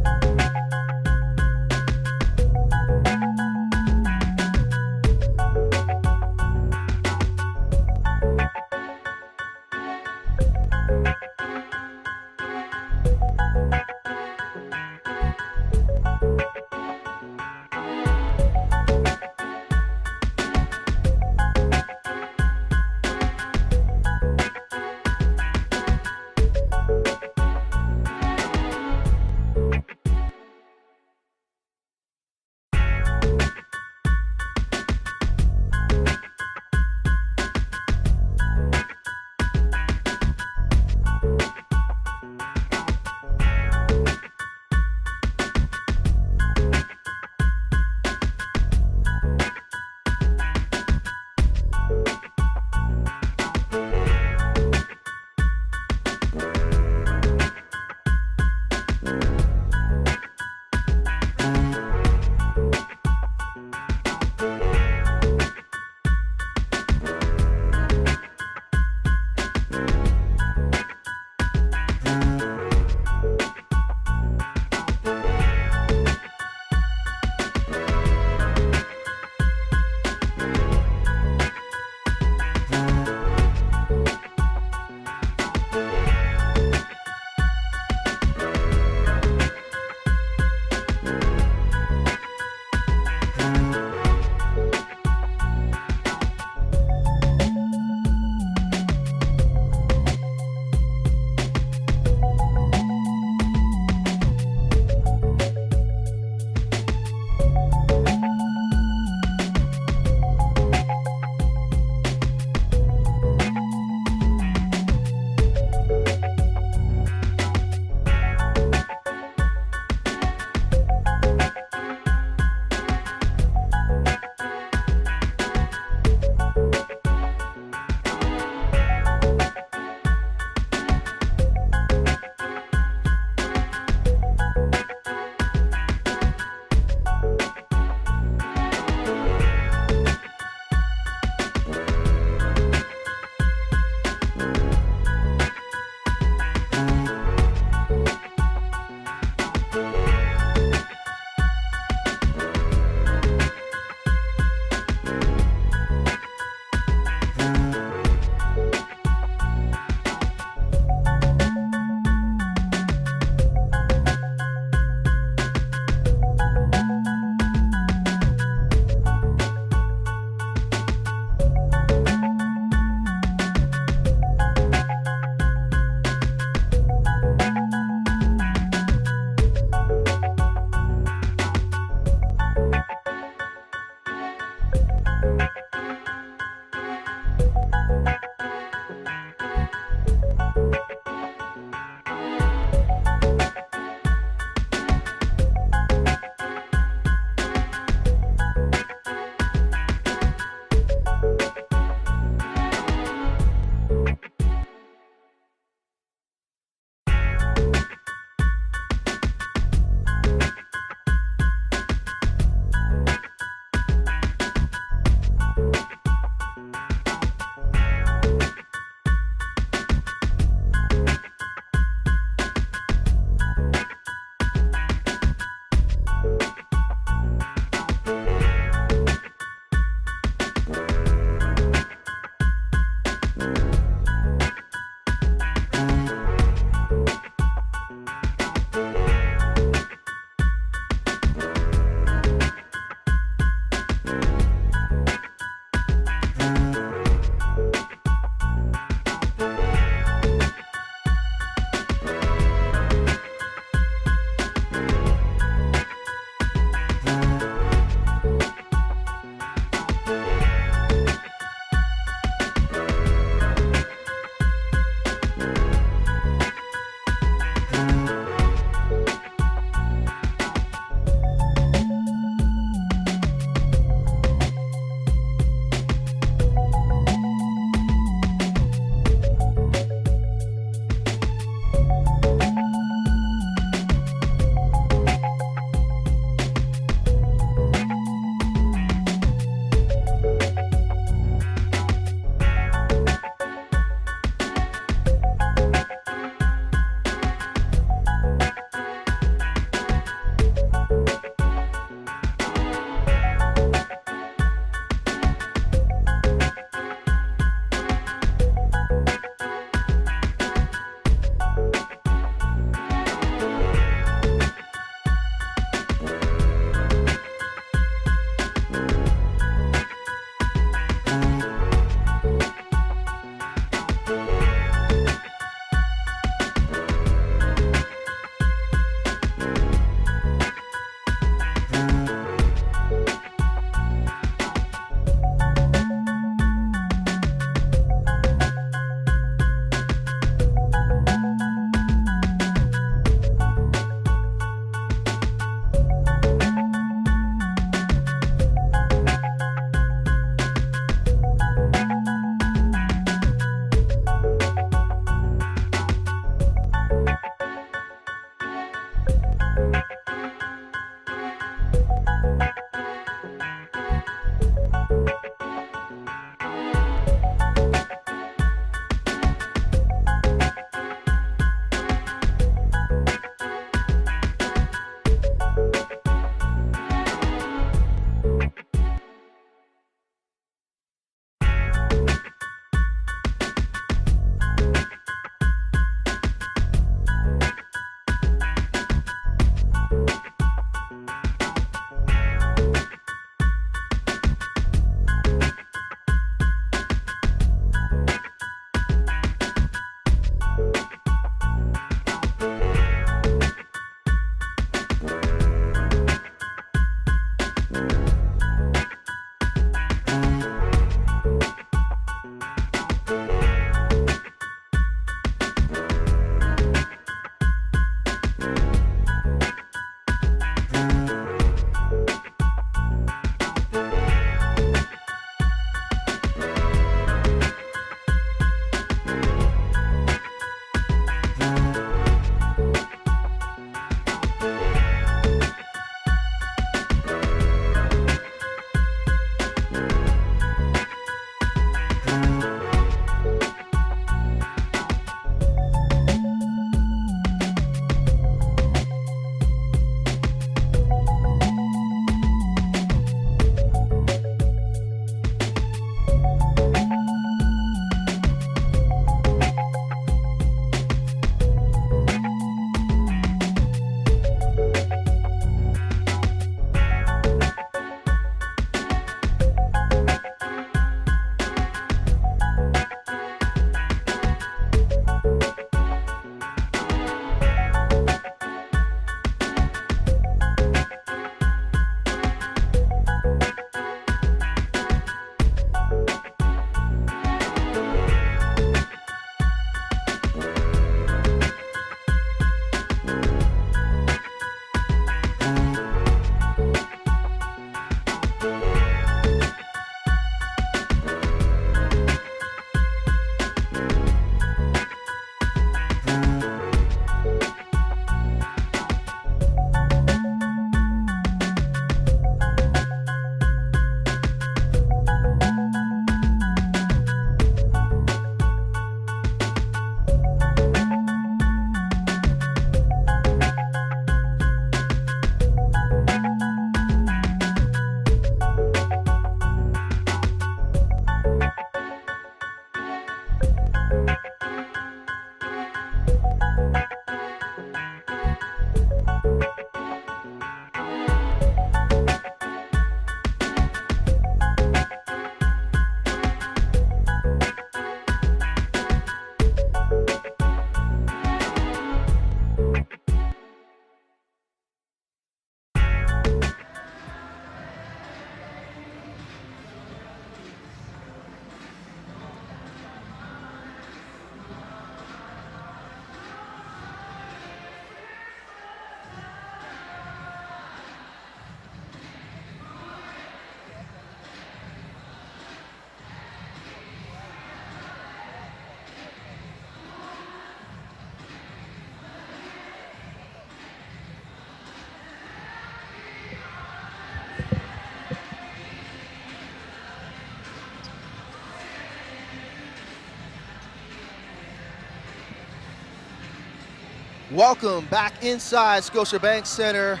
Welcome back inside Scotiabank Center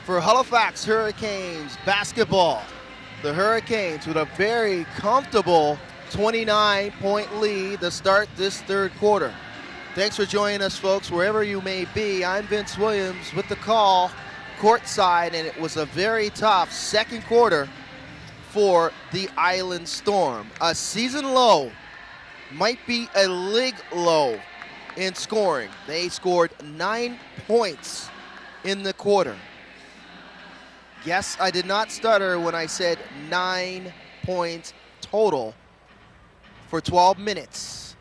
for Halifax Hurricanes basketball. The Hurricanes with a very comfortable 29-point lead to start this third quarter. Thanks for joining us, folks, wherever you may be. I'm Vince Williams with the call courtside, and it was a very tough second quarter for the Island Storm. A season low, might be a league low in scoring. They scored 9 points in the quarter. Yes, I did not stutter when I said 9 points total for 12 minutes.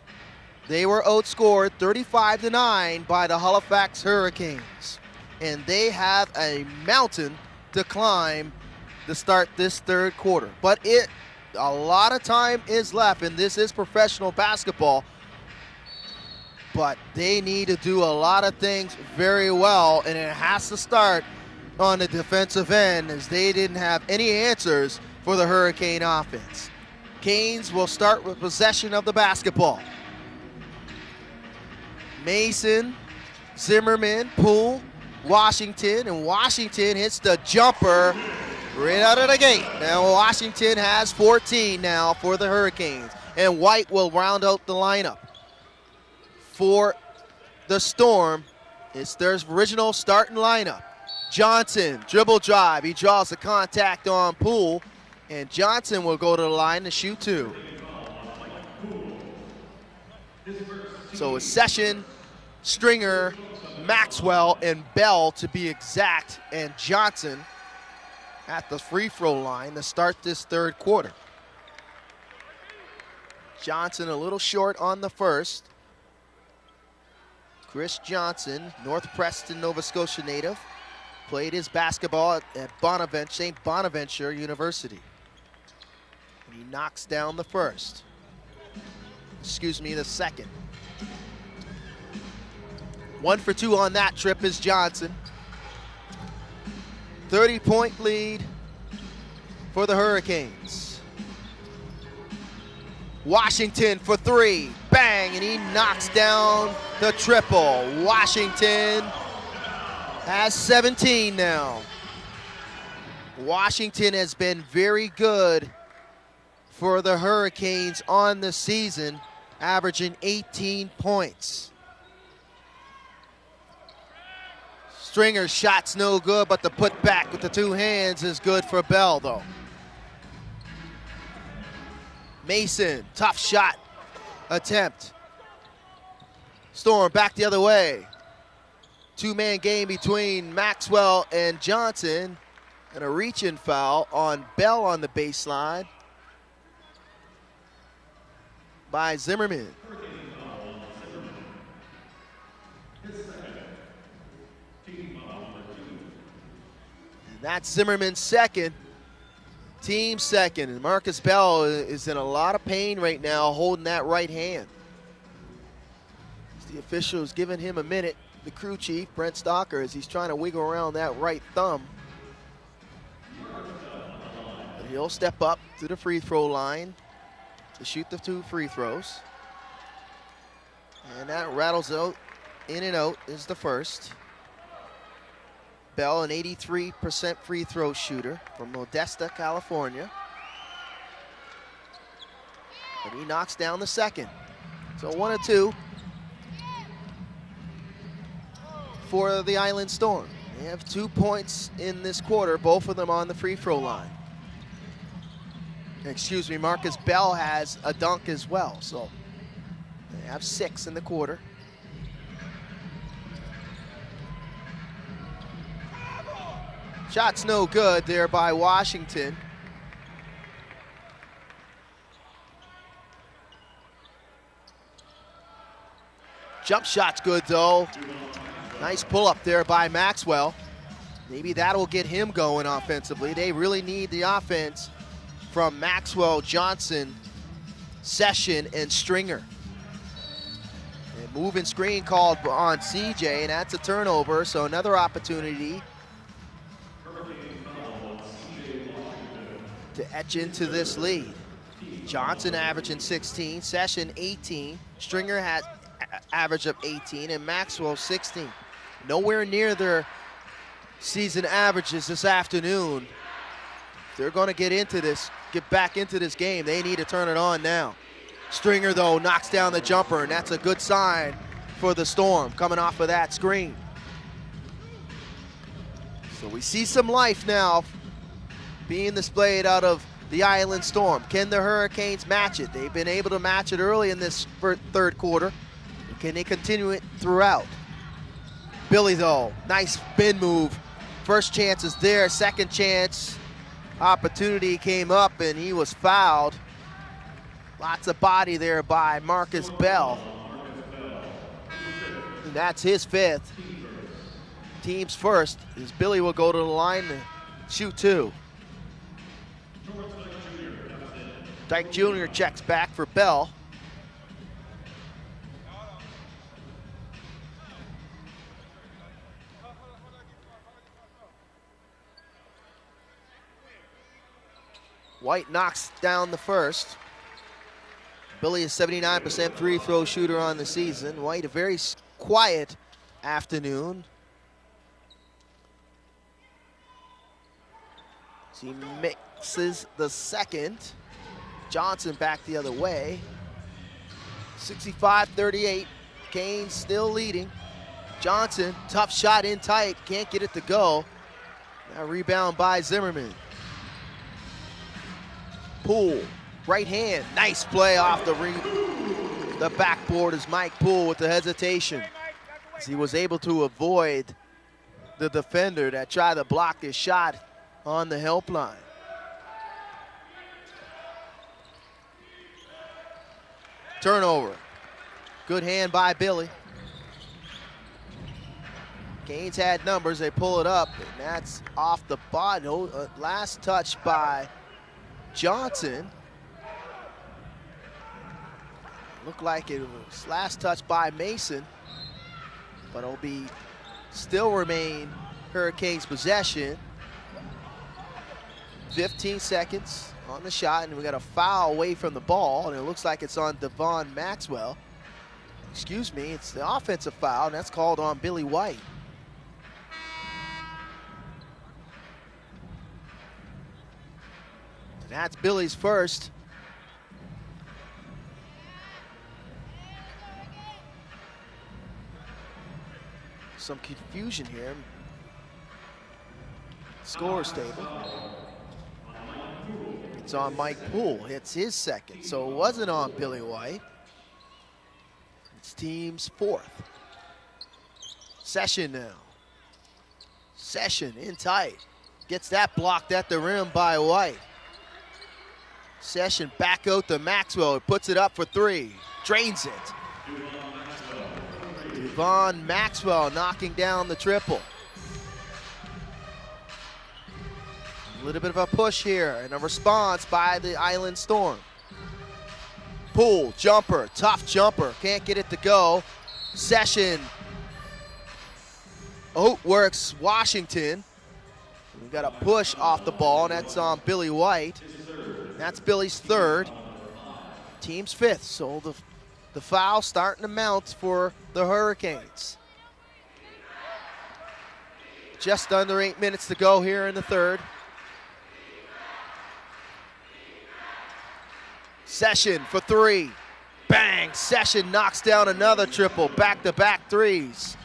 They were outscored 35-9 by the Halifax Hurricanes, and they have a mountain to climb to start this third quarter. But a lot of time is left, and this is professional basketball. but they need to do a lot of things very well, and it has to start on the defensive end, as they didn't have any answers for the Hurricane offense. Canes will start with possession of the basketball. Mason, Zimmerman, Poole, Washington, and Washington hits the jumper right out of the gate. Now Washington has 14 now for the Hurricanes, and White will round out the lineup. For the Storm, it's their original starting lineup. Johnson, dribble drive, he draws the contact on Poole, and Johnson will go to the line to shoot two. So it's Session, Stringer, Maxwell, and Bell to be exact, and Johnson at the free throw line to start this third quarter. Johnson a little short on the first. Chris Johnson, North Preston, Nova Scotia native, played his basketball at St. Bonaventure University. And he knocks down the first. The second. 1 for 2 on that trip is Johnson. 30-point lead for the Hurricanes. Washington for 3, bang, and he knocks down the triple. Washington has 17 now. Washington has been very good for the Hurricanes on the season, averaging 18 points. Stringer's shot's no good, but the putback with the two hands is good for Bell, though. Mason, tough shot attempt. Storm back the other way. Two-man game between Maxwell and Johnson, and a reach-in foul on Bell on the baseline by Zimmerman. And that's Zimmerman's second, team second. And Marcus Bell is in a lot of pain right now holding that right hand. The official is giving him a minute, the crew chief, Brent Stalker, as he's trying to wiggle around that right thumb. And he'll step up to the free throw line to shoot the 2 free throws. And that rattles out, in and out is the first. Bell, an 83% free throw shooter from Modesta, California. And he knocks down the second. So 1 of 2 for the Island Storm. They have 2 points in this quarter, both of them on the free throw line. Excuse me, Marcus Bell has a dunk as well, so they have 6 in the quarter. Shot's no good there by Washington. Jump shot's good though. Nice pull up there by Maxwell. Maybe that'll get him going offensively. They really need the offense from Maxwell, Johnson, Session, and Stringer. And moving screen called on CJ, and that's a turnover, so another opportunity to etch into this lead. Johnson averaging 16, Session 18, Stringer has average of 18, and Maxwell 16. Nowhere near their season averages this afternoon. If they're going to get back into this game, they need to turn it on now. Stringer, though, knocks down the jumper, and that's a good sign for the Storm coming off of that screen. So we see some life now being displayed out of the Island Storm. Can the Hurricanes match it? They've been able to match it early in this third quarter. Can they continue it throughout? Billy, though, nice spin move. First chance is there, second chance opportunity came up, and he was fouled. Lots of body there by Marcus Bell. And that's his 5th. Team's first, as Billy will go to the line to shoot 2. Dyke Jr. checks back for Bell. White knocks down the first. Billy is 79% free throw shooter on the season. White, a very quiet afternoon. He mixes the second. Johnson back the other way. 65-38. Canes still leading. Johnson, tough shot in tight, can't get it to go. Now rebound by Zimmerman. Poole, right hand, nice play off the backboard is Mike Poole with the hesitation. As he was able to avoid the defender that tried to block his shot on the help line. Turnover. Good hand by Billy. Canes had numbers, they pull it up, and that's off the bottom. Last touch by Johnson. Looked like it was last touch by Mason, but it'll be still remain Hurricanes possession. 15 seconds on the shot, and we got a foul away from the ball, and it looks like it's on Devon Maxwell. Excuse me, it's the offensive foul, and that's called on Billy White. And that's Billy's first. Some confusion here. Scores table. It's on Mike Poole, hits his second, so it wasn't on Billy White. It's team's fourth. Session now. Session in tight. Gets that blocked at the rim by White. Session back out to Maxwell. He puts it up for three. Drains it. Devon Maxwell knocking down the triple. A little bit of a push here and a response by the Island Storm. Poole, jumper, tough jumper, can't get it to go. Session outworks Washington. We got a push off the ball, and that's on Billy White. That's Billy's third, team's fifth, so the foul starting to mount for the Hurricanes. Just under 8 minutes to go here in the third. Session for three. Bang! Session knocks down another triple. Back-to-back threes.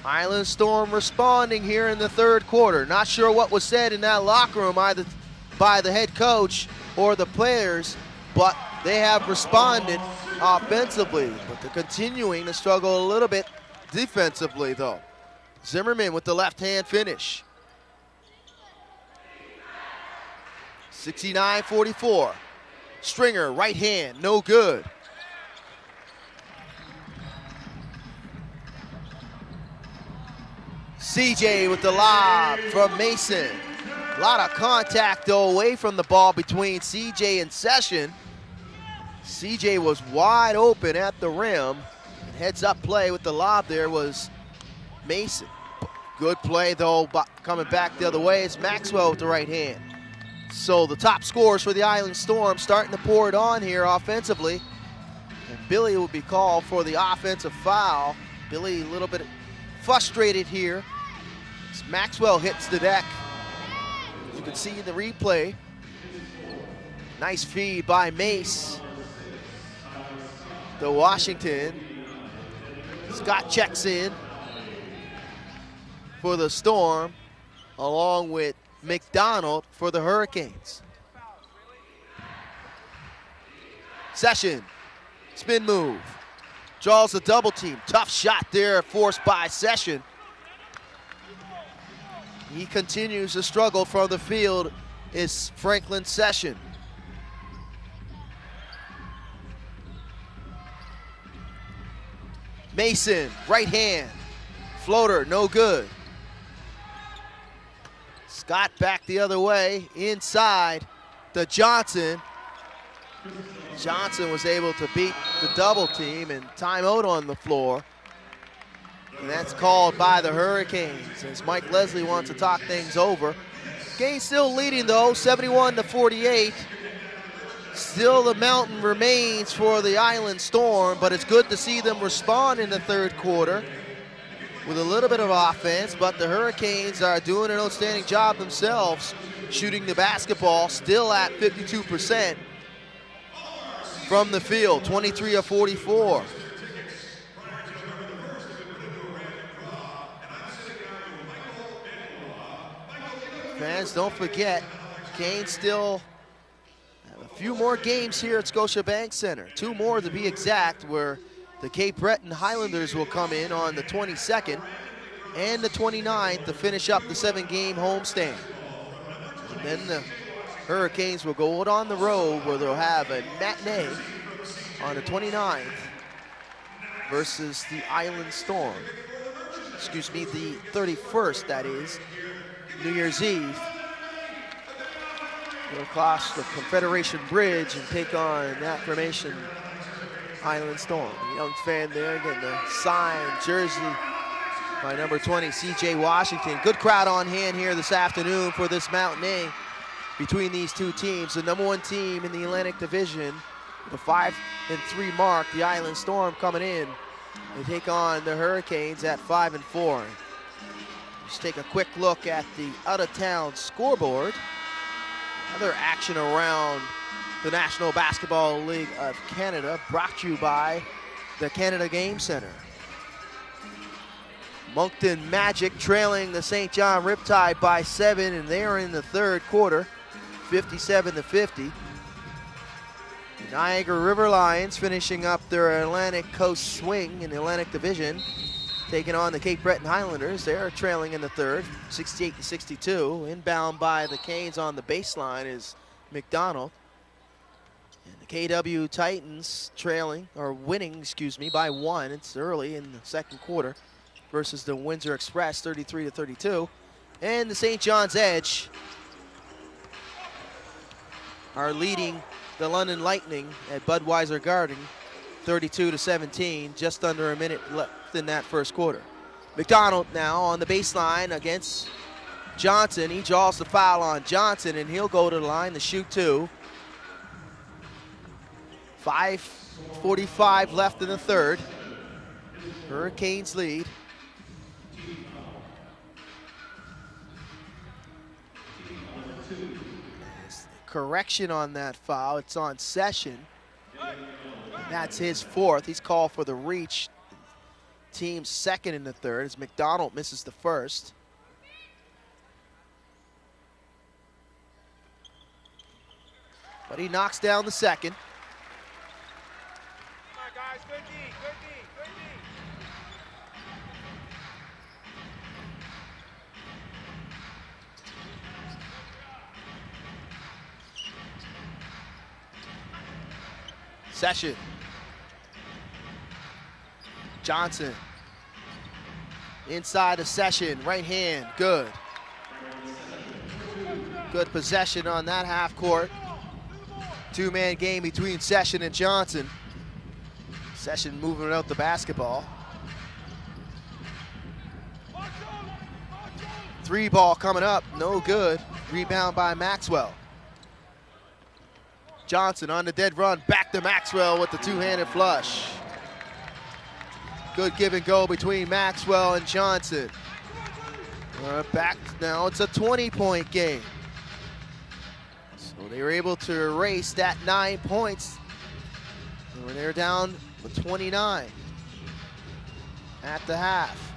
Island Storm responding here in the third quarter. Not sure what was said in that locker room either by the head coach or the players, but they have responded offensively. But they're continuing to struggle a little bit defensively, though. Zimmerman with the left-hand finish. 69-44. Stringer, right hand, no good. CJ with the lob from Mason. A lot of contact, though, away from the ball between CJ and Session. CJ was wide open at the rim. And heads-up play with the lob there was Mason. Good play, though, coming back the other way. It's Maxwell with the right hand. So the top scorers for the Island Storm starting to pour it on here offensively. And Billy will be called for the offensive foul. Billy a little bit frustrated here. As Maxwell hits the deck. You can see in the replay. Nice feed by Mace to Washington. Scott checks in for the Storm, along with McDonald for the Hurricanes. Session, spin move, draws a double team. Tough shot there forced by Session. He continues to struggle from the field is Franklin Session. Mason, right hand, floater, no good. Scott back the other way, inside to Johnson. Johnson was able to beat the double team and timeout on the floor. And that's called by the Hurricanes as Mike Leslie wants to talk things over. Canes still leading though, 71-48. Still the mountain remains for the Island Storm, but it's good to see them respond in the third quarter with a little bit of offense, but the Hurricanes are doing an outstanding job themselves, shooting the basketball, still at 52% from the field, 23 of 44. Fans, don't forget, Canes still have a few more games here at Scotiabank Center. 2 more to be exact, where the Cape Breton Highlanders will come in on the 22nd and the 29th to finish up the 7-game homestand. And then the Hurricanes will go out on the road where they'll have a matinee on the 29th versus the Island Storm. Excuse me, the 31st, that is, New Year's Eve. They'll cross the Confederation Bridge and take on that formation Island Storm. The young fan there getting the signed jersey by number 20, C.J. Washington. Good crowd on hand here this afternoon for this matinee between these two teams. The number 1 team in the Atlantic Division, the 5-3 mark, the Island Storm coming in. They take on the Hurricanes at 5-4. Just take a quick look at the out-of-town scoreboard. Other action around the National Basketball League of Canada, brought to you by the Canada Game Center. Moncton Magic trailing the St. John Riptide by 7, and they're in the third quarter, 57-50. Niagara River Lions finishing up their Atlantic Coast swing in the Atlantic Division, taking on the Cape Breton Highlanders. They're trailing in the third, 68-62. Inbound by the Canes on the baseline is McDonald. And the KW Titans trailing, or winning, excuse me, by 1. It's early in the second quarter versus the Windsor Express, 33-32. And the St. John's Edge are leading the London Lightning at Budweiser Garden, 32-17, just under a minute left in that first quarter. McDonald now on the baseline against Johnson. He draws the foul on Johnson, and he'll go to the line to shoot 2. 5:45 left in the third. Hurricanes lead. Correction on that foul. It's on Session. That's his 4th. He's called for the reach. Team's 2nd in the third as McDonald misses the first. But he knocks down the second. Come on, guys. Good D. Good D. Good D. Session. Johnson. Inside of Session, right hand, good. Good possession on that half court. 2-man game between Session and Johnson. Session moving out the basketball. 3 ball coming up, no good. Rebound by Maxwell. Johnson on the dead run, back to Maxwell with the 2-handed flush. Good give and go between Maxwell and Johnson. Back now, it's a 20-point game. So they were able to erase that 9 points. And they're down to 29 at the half.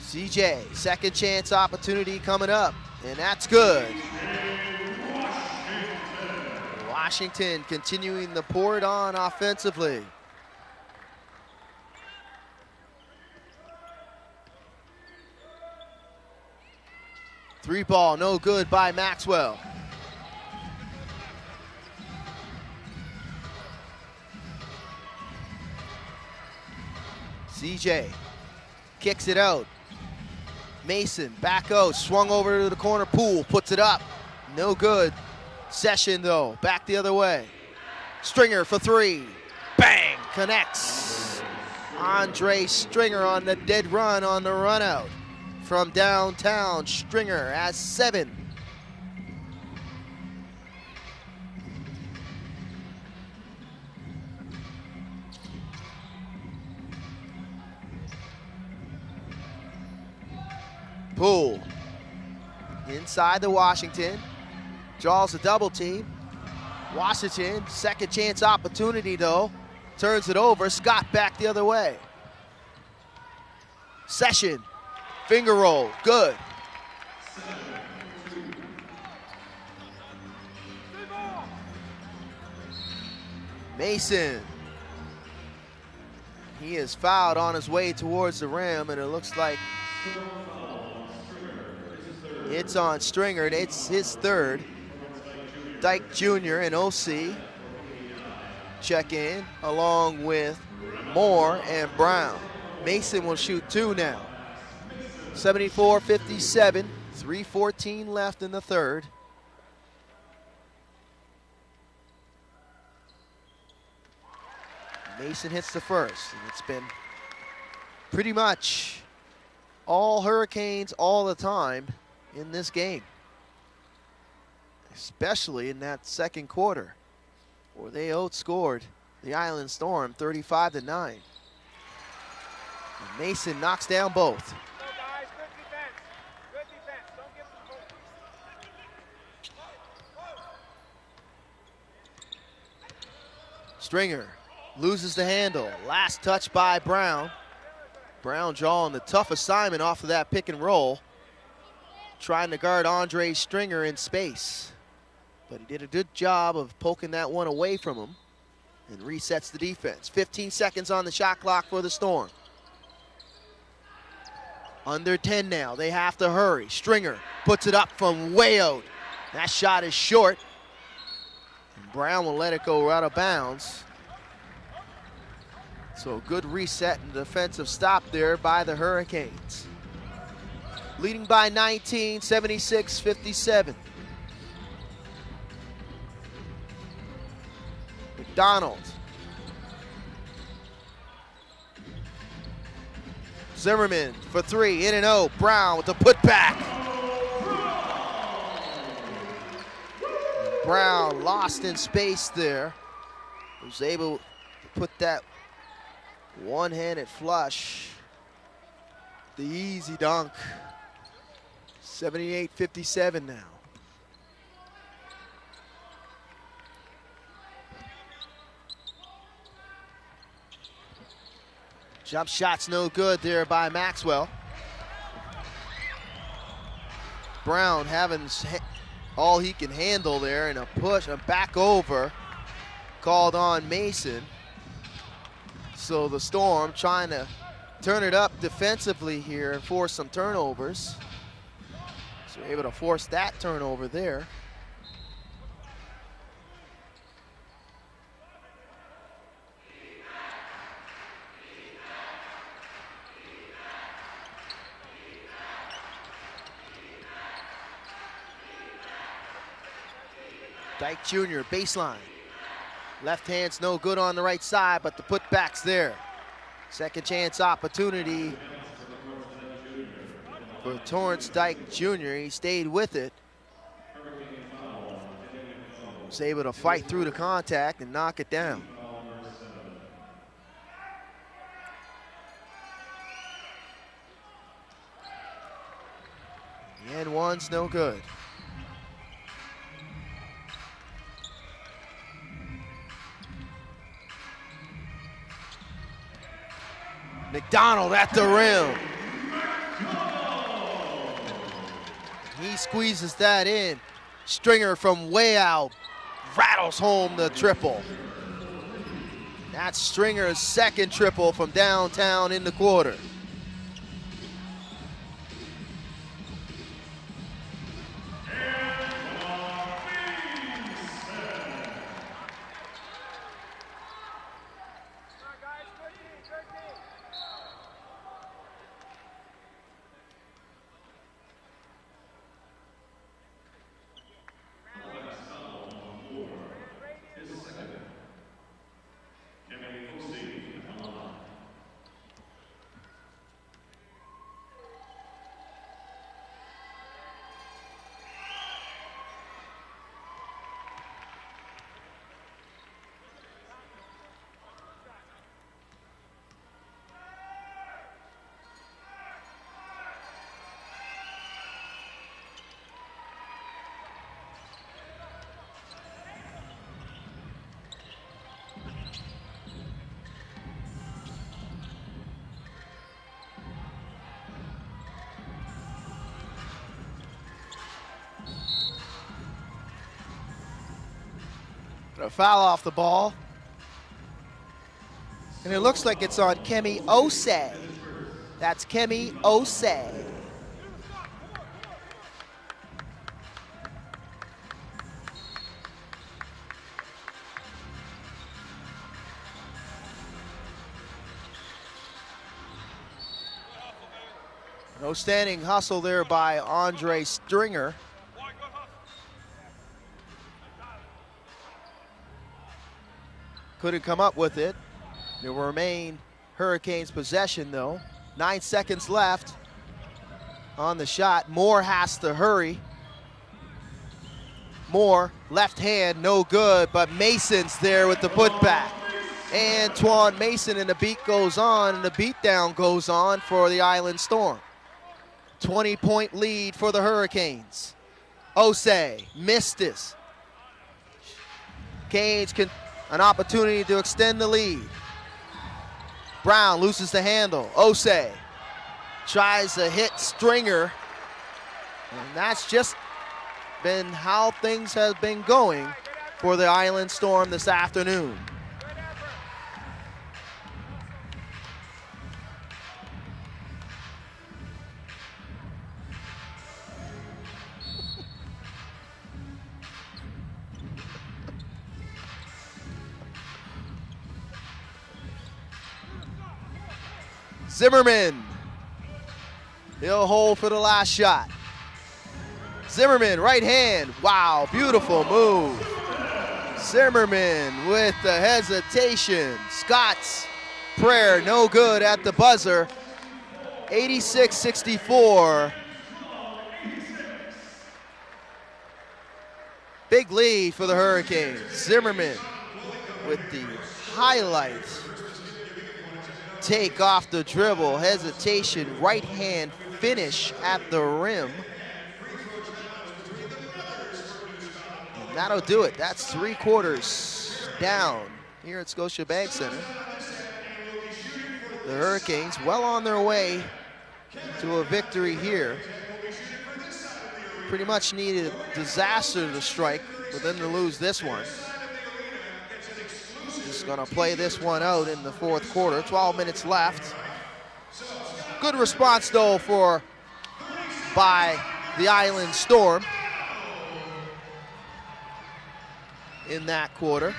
CJ, second chance opportunity coming up, and that's good. Washington continuing to pour it on offensively. Three ball, no good by Maxwell. CJ kicks it out. Mason back out, swung over to the corner. Poole puts it up, no good. Session though, back the other way. Stringer for 3, bang, connects. Andre Stringer on the dead run on the run out. from downtown. Stringer has 7. Poole inside the Washington, draws a double team. Washington, second chance opportunity though, turns it over. Scott back the other way. Session, finger roll, good. Mason, he is fouled on his way towards the rim, and it looks like it's on Stringer, and it's his 3rd. Dyke Jr. and OC check in along with Moore and Brown. Mason will shoot 2 now. 74-57, 3:14 left in the 3rd. Mason hits the first, and it's been pretty much all Hurricanes all the time in this game, especially in that second quarter where they outscored the Island Storm 35-9. And Mason knocks down both. Go, guys. Good defense. Good defense. Don't give them goals. Stringer loses the handle. Last touch by Brown. Brown drawing the tough assignment off of that pick and roll, trying to guard Andre Stringer in space. But he did a good job of poking that one away from him and resets the defense. 15 seconds on the shot clock for the Storm. Under 10 now, they have to hurry. Stringer puts it up from way out. That shot is short. And Brown will let it go out of bounds. So good reset and defensive stop there by the Hurricanes. Leading by 19, 76-57. McDonald. Zimmerman for 3, in and out. Brown with the putback. Brown lost in space there. Was able to put that one-handed flush. The easy dunk. 78-57 now. Jump shot's no good there by Maxwell. Brown having all he can handle there, and a push, a back over called on Mason. So the Storm trying to turn it up defensively here and force some turnovers. So able to force that turnover there. Dyke Jr., baseline. Left hand's no good on the right side, but the putback's there. Second chance opportunity for Torrance Dyke Jr. He stayed with it. Was able to fight through the contact and knock it down. The end one's no good. McDonald at the rim. He squeezes that in. Stringer from way out rattles home the triple. That's Stringer's second triple from downtown in the quarter. A foul off the ball. And it looks like it's on Kemi Osei. That's Kemi Osei. No standing hustle there by Andre Stringer. Couldn't come up with it. It will remain Hurricanes possession though. 9 seconds left on the shot. Moore has to hurry. Moore, left hand, no good, but Mason's there with the putback. Antoine Mason, and the beat goes on, and the beatdown goes on for the Island Storm. 20-point lead for the Hurricanes. Osei missed this. Canes can an opportunity to extend the lead. Brown loses the handle. Osei tries to hit Stringer. And that's just been how things have been going for the Island Storm this afternoon. Zimmerman, he'll hold for the last shot. Zimmerman, right hand, wow, beautiful move. Zimmerman with the hesitation. Scott's prayer, no good at the buzzer. 86-64. Big lead for the Hurricanes. Zimmerman with the highlight. Take off the dribble, hesitation, right hand finish at the rim. And that'll do it. That's 3 quarters down here at Scotiabank Center. The Hurricanes well on their way to a victory here. Pretty much needed a disaster to strike for them to lose this one. Just gonna play this one out in the 4th quarter. 12 minutes left. Good response though by the Island Storm in that quarter.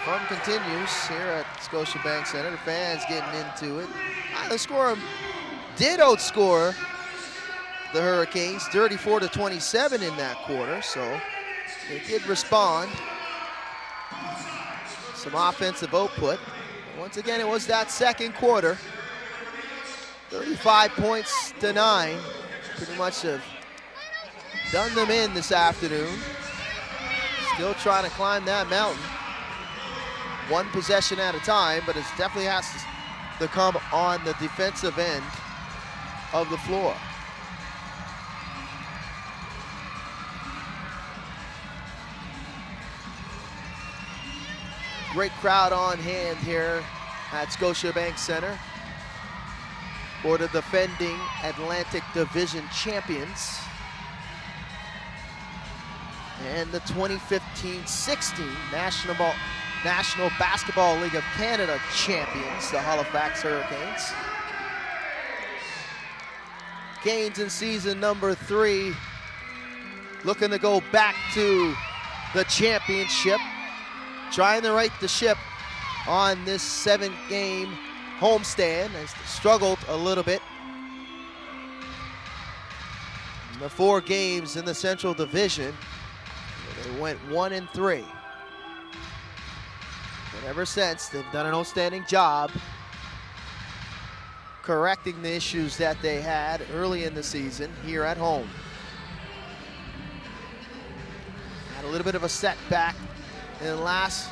Fun continues here at Scotiabank Center. The fans getting into it. The score did outscore the Hurricanes 34-27 in that quarter, so they did respond. Some offensive output. Once again, it was that second quarter. 35 points to 9. Pretty much have done them in this afternoon. Still trying to climb that mountain. One possession at a time, but it definitely has to come on the defensive end of the floor. Great crowd on hand here at Scotiabank Center for the defending Atlantic Division champions and the 2015-16 National Basketball League of Canada champions, the Halifax Hurricanes. Canes in season number 3, looking to go back to the championship, trying to right the ship on this 7-game homestand. They struggled a little bit in the 4 games in the Central Division. They went 1-3. And ever since, they've done an outstanding job correcting the issues that they had early in the season here at home. Had a little bit of a setback in last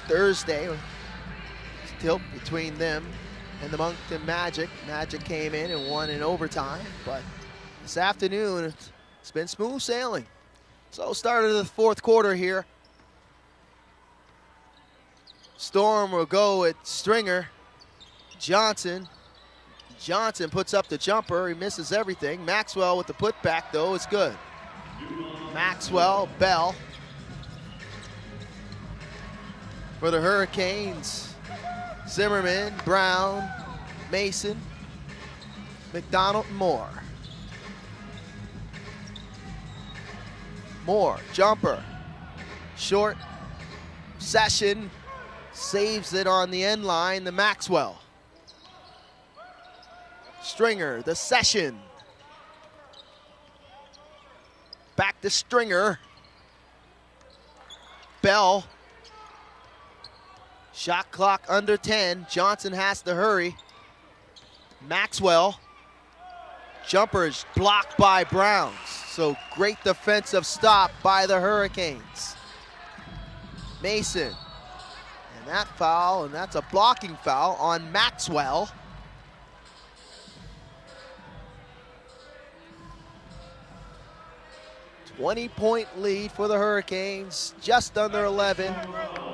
Thursday. Tilt between them and the Moncton Magic. Magic came in and won in overtime, but this afternoon, it's been smooth sailing. So start of the fourth quarter here. Storm will go at Stringer. Johnson puts up the jumper. He misses everything. Maxwell with the putback, though, is good. Maxwell, Bell. For the Hurricanes, Zimmerman, Brown, Mason, McDonald, and Moore. Moore, jumper, short, Session, saves it on the end line to Maxwell. Stringer, the Session. Back to Stringer. Bell. Shot clock under 10. Johnson has to hurry. Maxwell. Jumper is blocked by Browns. So great defensive stop by the Hurricanes. Mason. And that foul, and that's a blocking foul on Maxwell. .20 lead for the Hurricanes, just under 11.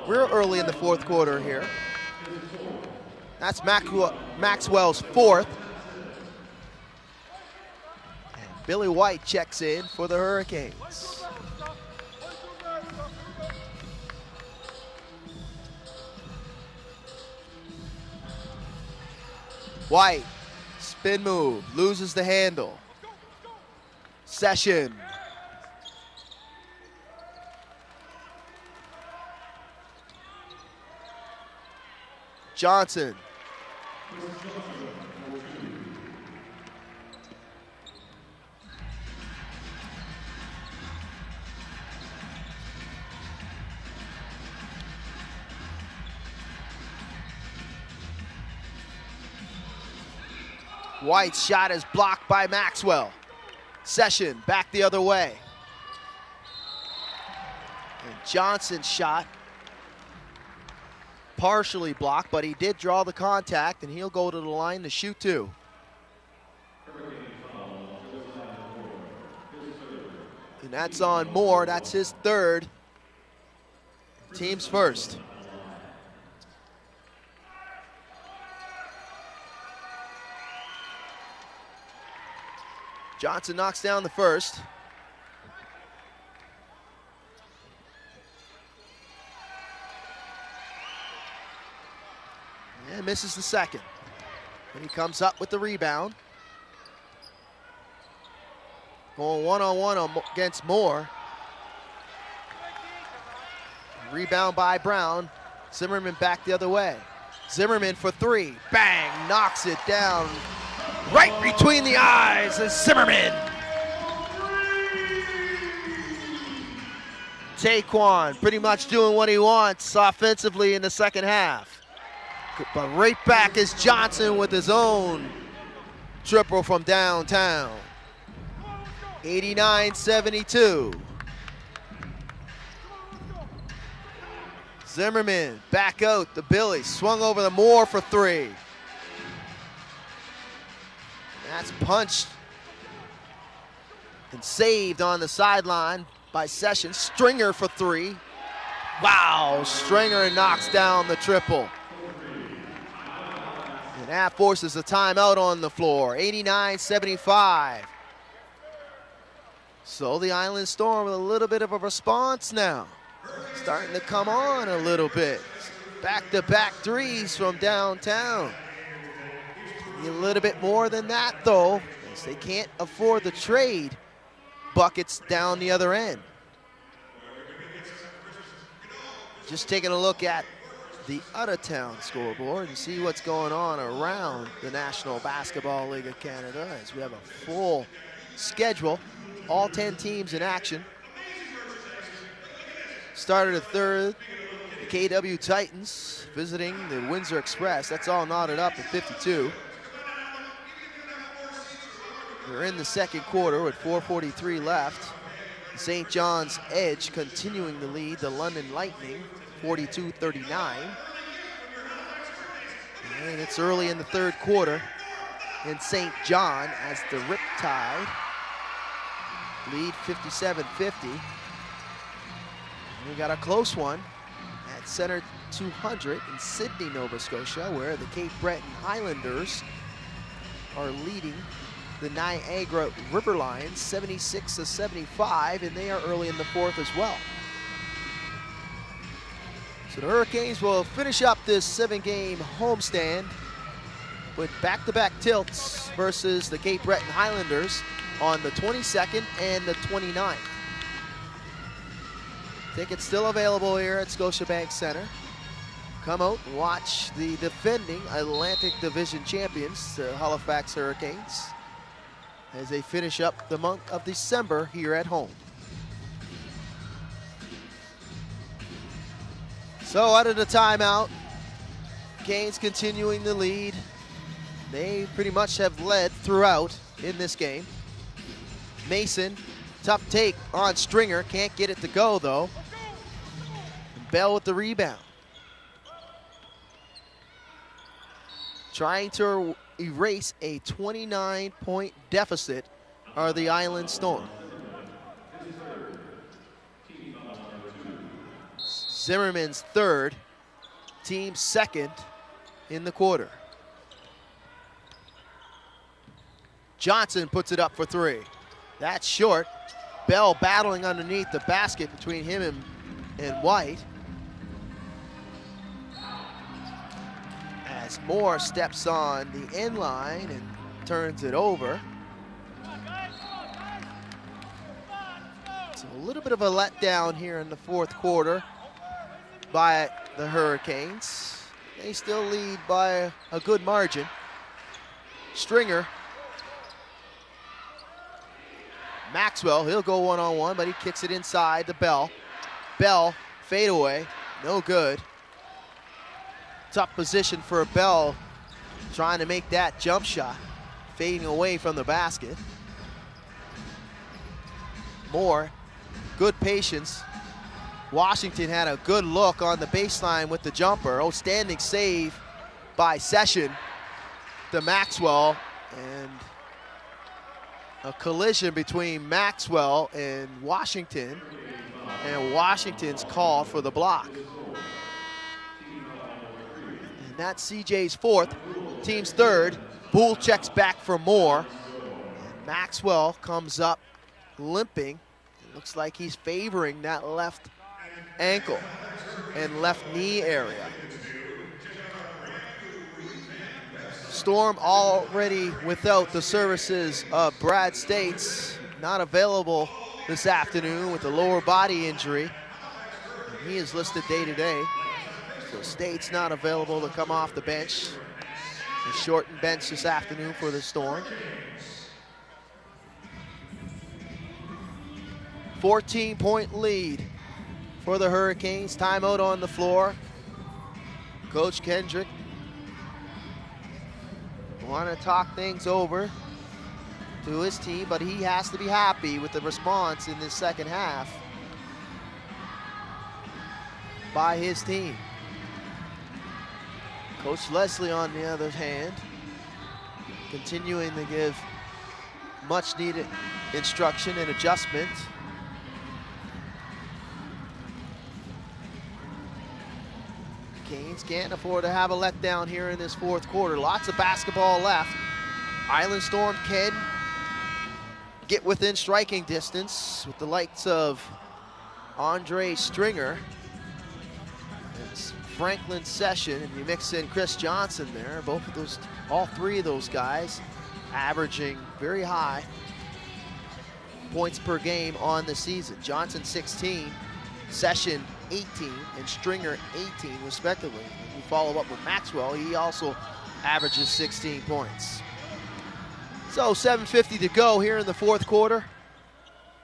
We're early in the fourth quarter here. That's Maxwell's fourth. And Billy White checks in for the Hurricanes. White, spin move, loses the handle. Session. Johnson. White's shot is blocked by Maxwell. Session back the other way. And Johnson's shot partially blocked, but he did draw the contact, and he'll go to the line to shoot two. And that's on Moore. That's his third. Team's first. Johnson knocks down the first. And misses the second. And he comes up with the rebound. Going one-on-one against Moore. Rebound by Brown. Zimmerman back the other way. Zimmerman for three. Bang! Knocks it down right between the eyes of Zimmerman. Taekwon pretty much doing what he wants offensively in the second half. But right back is Johnson with his own triple from downtown. 89-72. Zimmerman back out to Billy. Swung over the Moore for three. That's punched and saved on the sideline by Session. Stringer for three. Wow, Stringer knocks down the triple. And that forces a timeout on the floor. 89-75. So the Island Storm with a little bit of a response now. Starting to come on a little bit. Back-to-back threes from downtown. A little bit more than that, though, as they can't afford the trade buckets down the other end. Just taking a look at the out-of-town scoreboard and see what's going on around the National Basketball League of Canada, as we have a full schedule, all 10 teams in action. Started at third, the KW Titans visiting the Windsor Express. That's all knotted up at 52. We're in the second quarter with 4:43 left. St. John's Edge continuing to lead the London Lightning, 42-39. And it's early in the third quarter in St. John as the Riptide lead 57-50. We got a close one at Center 200 in Sydney, Nova Scotia, where the Cape Breton Highlanders are leading the Niagara River Lions 76-75, and they are early in the fourth as well. So the Hurricanes will finish up this 7-game homestand with back-to-back tilts versus the Cape Breton Highlanders on the 22nd and the 29th. Tickets still available here at Scotiabank Center. Come out and watch the defending Atlantic Division champions, the Halifax Hurricanes, as they finish up the month of December here at home. So out of the timeout, Canes continuing the lead. They pretty much have led throughout in this game. Mason, tough take on Stringer, can't get it to go though. And Bell with the rebound. Trying to erase a 29-point deficit are the Island Storm. Zimmerman's third, team second in the quarter. Johnson puts it up for three. That's short. Bell battling underneath the basket between him and White. As Moore steps on the end line and turns it over. So a little bit of a letdown here in the fourth quarter by the Hurricanes. They still lead by a good margin. Stringer. Maxwell, he'll go one-on-one, but he kicks it inside to Bell. Bell, fadeaway, no good. Tough position for Bell, trying to make that jump shot, fading away from the basket. Moore, good patience. Washington had a good look on the baseline with the jumper. Outstanding save by Session to Maxwell, and a collision between Maxwell and Washington, and Washington's called for the block. And that's CJ's fourth, team's third. Boole checks back for Moore. And Maxwell comes up limping. It looks like he's favoring that left ankle and left knee area. Storm already without the services of Brad States, not available this afternoon with a lower body injury. And he is listed day-to-day. So States not available to come off the bench. A shortened bench this afternoon for the Storm. 14-point lead for the Hurricanes. Timeout on the floor. Coach Kendrick want to talk things over to his team, but he has to be happy with the response in this second half by his team. Coach Leslie, on the other hand, continuing to give much needed instruction and adjustment. Canes can't afford to have a letdown here in this fourth quarter. Lots of basketball left. Island Storm can get within striking distance with the likes of Andre Stringer, it's Franklin Session, and you mix in Chris Johnson there. Both of those, all three of those guys averaging very high points per game on the season. Johnson 16, Session 18, and Stringer 18 respectively. If you follow up with Maxwell, he also averages 16 points. So 7:50 to go here in the fourth quarter.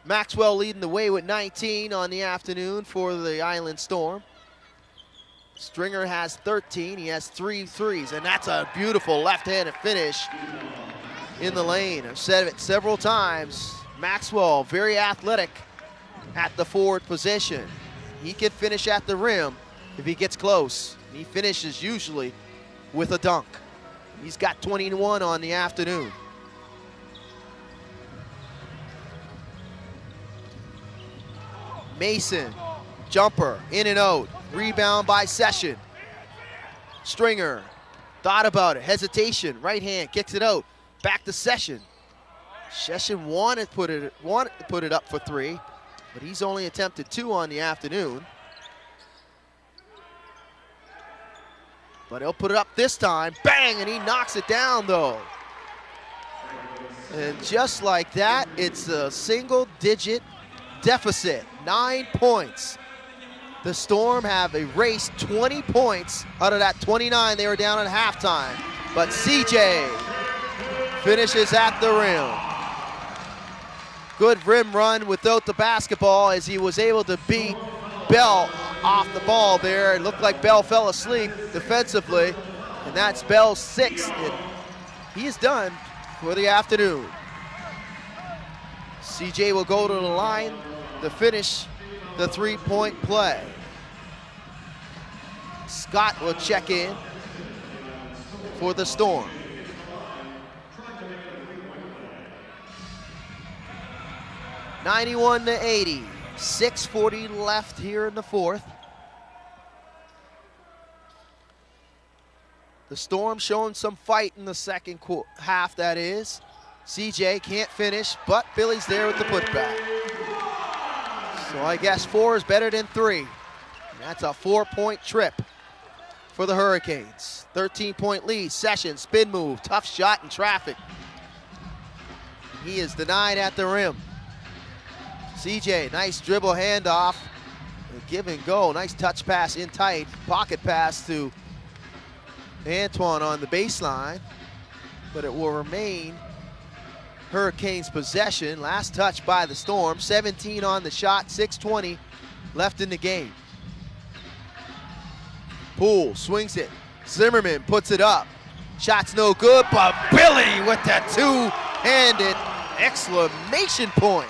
Maxwell leading the way with 19 on the afternoon for the Island Storm. Stringer has 13, he has 3 threes, and that's a beautiful left-handed finish in the lane. I've said it several times. Maxwell, very athletic at the forward position. He can finish at the rim if he gets close. He finishes usually with a dunk. He's got 21 on the afternoon. Mason, jumper, in and out. Rebound by Session. Stringer, thought about it, hesitation, right hand, kicks it out. Back to Session. Session wanted to put it up for 3, but he's only attempted 2 on the afternoon. But he'll put it up this time, bang, and he knocks it down though. And just like that, it's a single-digit deficit, 9 points. The Storm have erased 20 points out of that 29 they were down at halftime. But CJ finishes at the rim. Good rim run without the basketball as he was able to beat Bell off the ball there. It looked like Bell fell asleep defensively, and that's Bell's 6th. And he is done for the afternoon. CJ will go to the line to finish the 3-point play. Scott will check in for the Storm. (91-80). 6:40 left here in the 4th. The Storm showing some fight in the second half, that is. CJ can't finish, but Billy's there with the putback. So I guess 4 is better than 3. And that's a 4-point trip for the Hurricanes. 13-point lead. Session, spin move, tough shot in traffic. He is denied at the rim. CJ, nice dribble handoff. Give and go, nice touch pass in tight. Pocket pass to Antoine on the baseline. But it will remain Hurricanes possession. Last touch by the Storm. 17 on the shot, 6:20 left in the game. Poole swings it. Zimmerman puts it up. Shot's no good, but Billy with that two-handed exclamation point.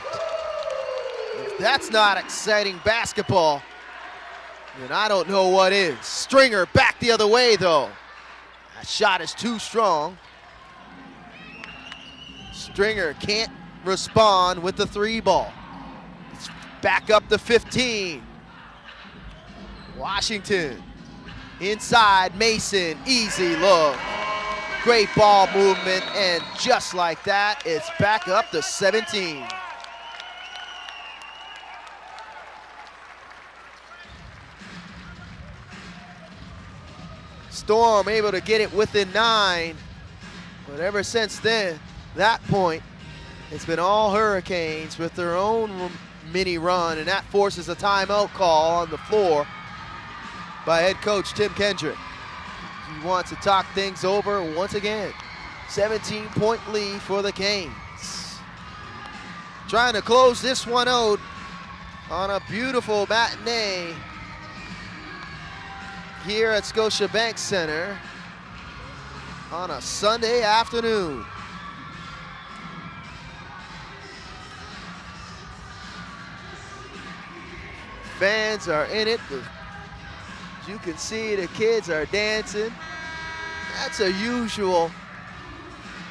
If that's not exciting basketball, then I don't know what is. Stringer back the other way though. That shot is too strong. Stringer can't respond with the 3 ball. It's back up to 15. Washington inside, Mason, easy look. Great ball movement, and just like that, it's back up to 17. Storm able to get it within 9, but ever since then, that point, it's been all Hurricanes with their own mini run, and that forces a timeout call on the floor by head coach Tim Kendrick. He wants to talk things over once again. 17-point lead for the Canes. Trying to close this one out on a beautiful matinee here at Scotiabank Center on a Sunday afternoon. Fans are in it. As you can see, the kids are dancing. That's a usual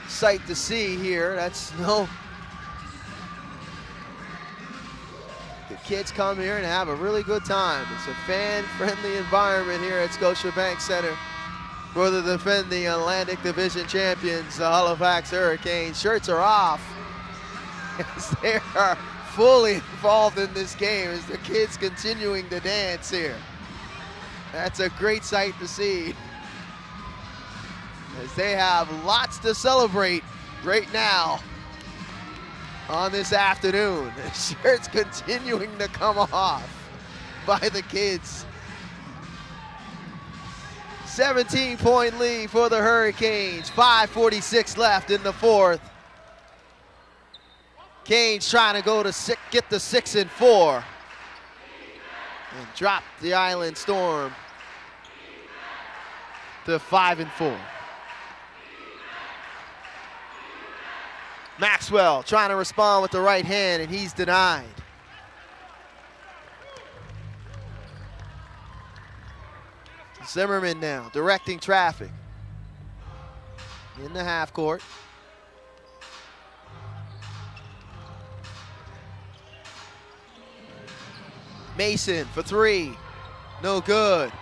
sight to see here. That's no. The kids come here and have a really good time. It's a fan-friendly environment here at Scotiabank Center for the defending Atlantic Division champions, the Halifax Hurricanes. Shirts are off as they are fully involved in this game as the kids continuing to dance here. That's a great sight to see as they have lots to celebrate right now on this afternoon. The shirts continuing to come off by the kids. 17-point lead for the Hurricanes. 5:46 left in the 4th. Canes trying to go to get the 6 and 4 and drop the Island Storm to 5 and 4. Maxwell trying to respond with the right hand, and he's denied. Zimmerman now directing traffic in the half court. Mason for three. No good.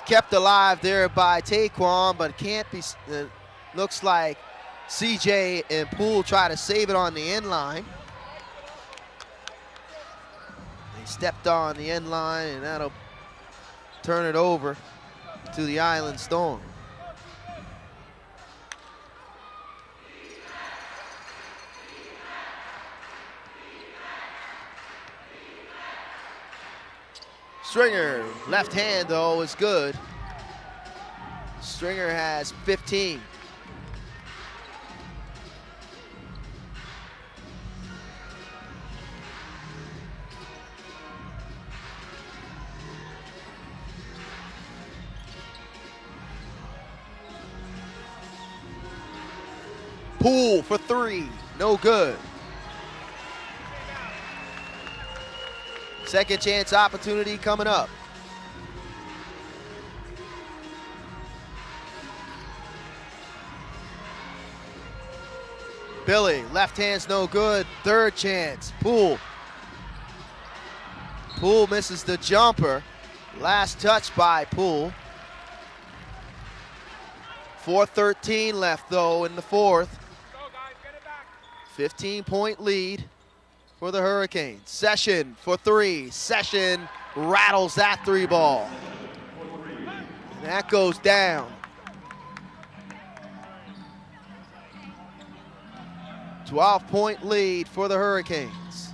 Kept alive there by Taekwon, but can't be. Looks like CJ and Poole try to save it on the end line. They stepped on the end line, and that'll turn it over to the Island Storm. Stringer, left hand though, is good. Stringer has 15. Poole for three, no good. Second chance opportunity coming up. Billy, left hand's no good. Third chance, Poole. Poole misses the jumper. Last touch by Poole. 4:13 left though in the fourth. 15-point lead for the Hurricanes. Session for three. Session rattles that three ball. And that goes down. 12-point lead for the Hurricanes.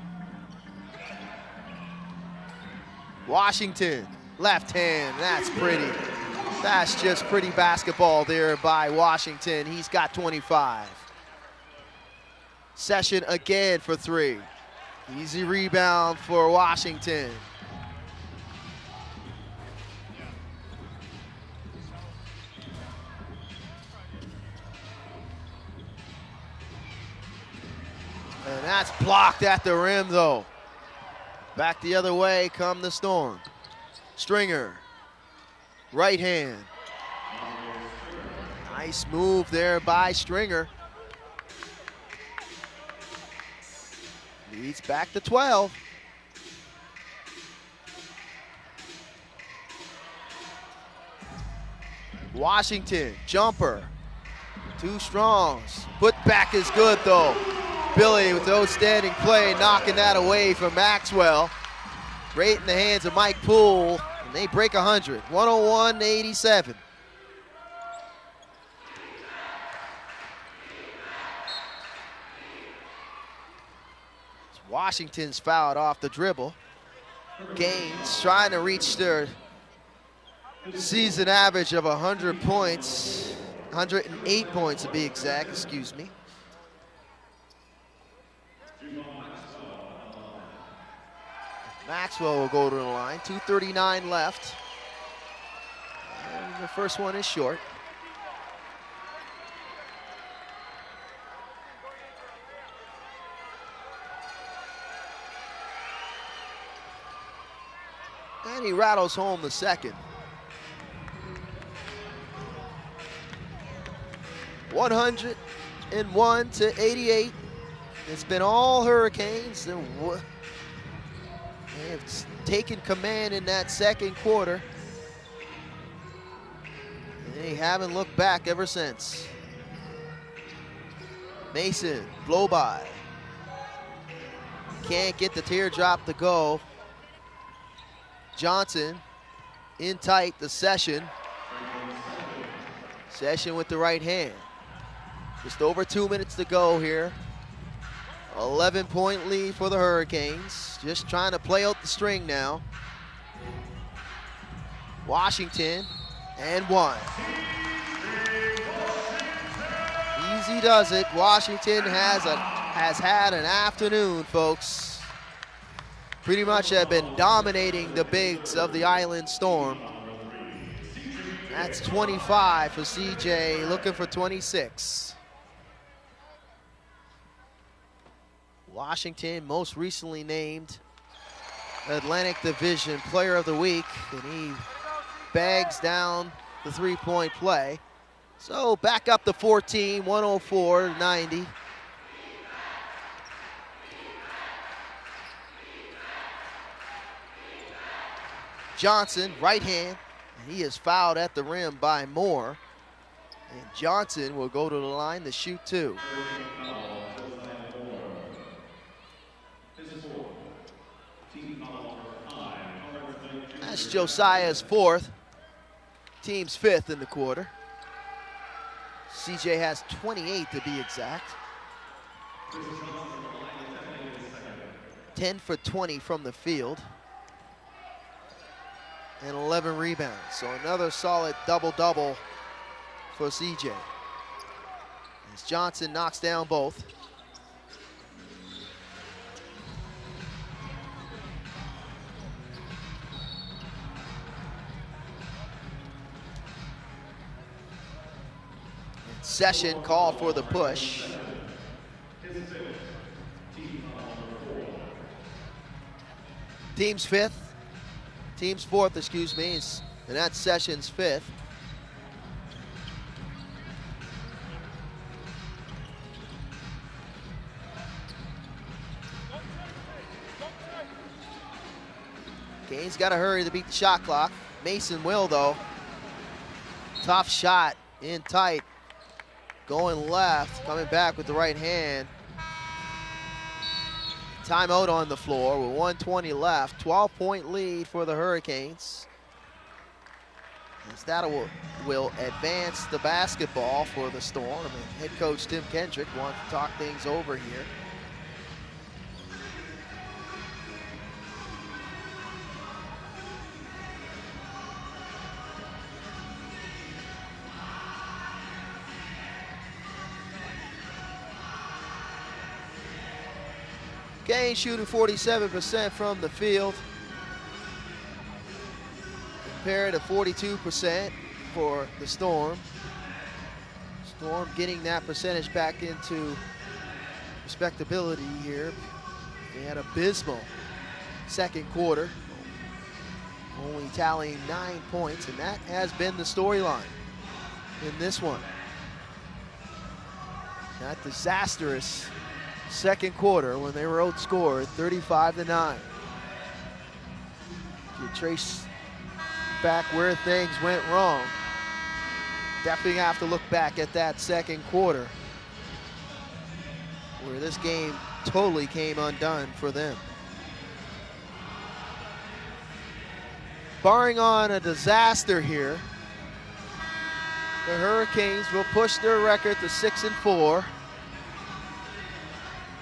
Washington, left hand, that's pretty. That's just pretty basketball there by Washington. He's got 25. Session again for three. Easy rebound for Washington. And that's blocked at the rim though. Back the other way come the Storm. Stringer, right hand. Nice move there by Stringer. Leads back to 12. Washington, jumper. Too strong. Put back is good though. Billy with outstanding play, knocking that away from Maxwell. Great in the hands of Mike Poole, and they break 100, 101-87. Washington's fouled off the dribble. Gaines trying to reach their season average of 100 points, 108 points to be exact, excuse me. Maxwell will go to the line, 2:39 left. And the first one is short. And he rattles home the second. 101-88. It's been all Hurricanes. They have taken command in that second quarter. And they haven't looked back ever since. Mason, blow by. Can't get the teardrop to go. Johnson in tight, the Session. Session with the right hand. Just over 2 minutes to go here. 11-point lead for the Hurricanes. Just trying to play out the string now. Washington, and one. Easy does it. Washington has had an afternoon, folks. Pretty much have been dominating the bigs of the Island Storm. That's 25 for CJ, looking for 26. Washington, most recently named Atlantic Division Player of the Week, and he bags down the three-point play. So back up to 14, 104-90. Johnson, right hand. And he is fouled at the rim by Moore. And Johnson will go to the line to shoot 2. That's Josiah's 4th. Team's 5th in the quarter. CJ has 28 to be exact. 10 for 20 from the field. And 11 rebounds. So another solid double-double for CJ. As Johnson knocks down both. And Session called for the push. Team's 5th. Team's 4th, excuse me, and that's Session's 5th. Gaines got to hurry to beat the shot clock. Mason will, though. Tough shot in tight. Going left, coming back with the right hand. Timeout on the floor with 1:20 left. 12-point lead for the Hurricanes. As that will advance the basketball for the Storm. And head coach Tim Kendrick wants to talk things over here. Gaines shooting 47% from the field, compared to 42% for the Storm. Storm getting that percentage back into respectability here. They had abysmal second quarter, only tallying 9 points, and that has been the storyline in this one. That disastrous second quarter when they were outscored 35-9. If you trace back where things went wrong, definitely have to look back at that second quarter where this game totally came undone for them. Barring on a disaster here, the Hurricanes will push their record to 6-4.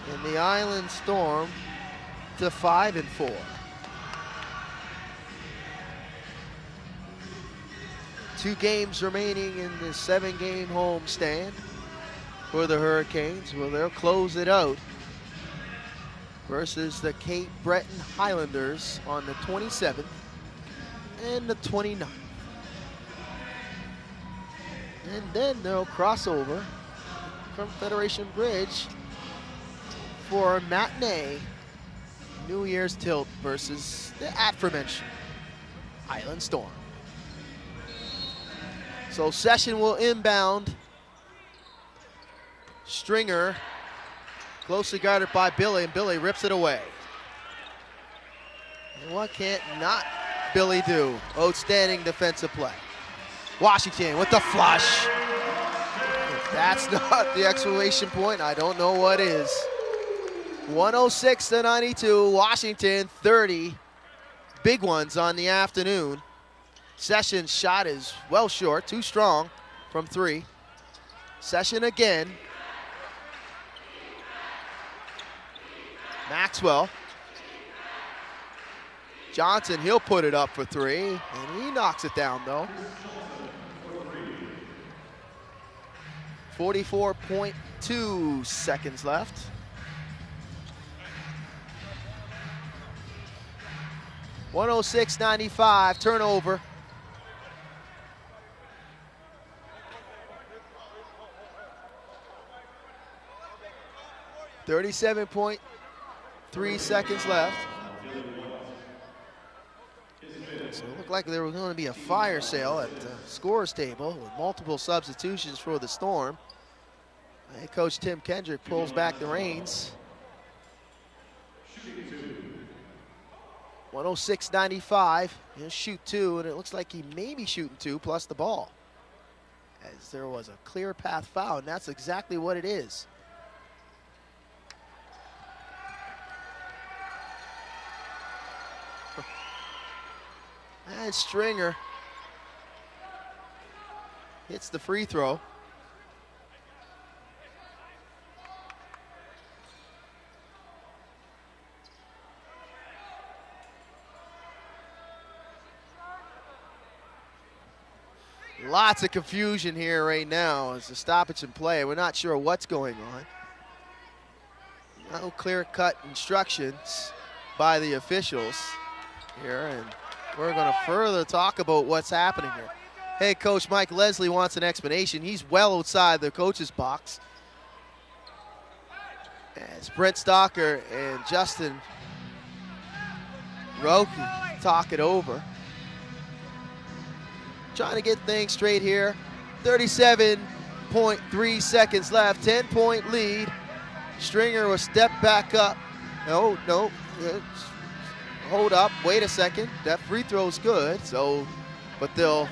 And the Island Storm to 5-4. Two games remaining in the 7-game homestand for the Hurricanes. Well, they'll close it out versus the Cape Breton Highlanders on the 27th and the 29th. And then they'll cross over from Federation Bridge for a matinee New Year's tilt versus the aforementioned Island Storm. So Session will inbound. Stringer closely guarded by Billy, and Billy rips it away. And what can't not Billy do? Outstanding defensive play. Washington with the flush. If that's not the exclamation point, I don't know what is. 106-92, Washington 30. Big ones on the afternoon. Session's shot is well short, too strong from 3. Session again. Maxwell. Johnson, he'll put it up for 3, and he knocks it down though. 44.2 seconds left. (106-95) turnover. .3 seconds left. So it looked like there was going to be a fire sale at the scorer's table with multiple substitutions for the Storm. Head coach Tim Kendrick pulls back the reins. 106.95. He'll shoot 2, and it looks like he may be shooting 2 plus the ball, as there was a clear path foul, and that's exactly what it is. And Stringer hits the free throw. Lots of confusion here right now as the stoppage in play. We're not sure what's going on. No clear-cut instructions by the officials here, and we're going to further talk about what's happening here. Head coach Mike Leslie wants an explanation. He's well outside the coach's box, as Brent Stalker and Justin Roki talk it over. Trying to get things straight here. 37.3 seconds left, 10-point lead. Stringer will step back up. No, hold up, wait a second. That free throw's good, but they'll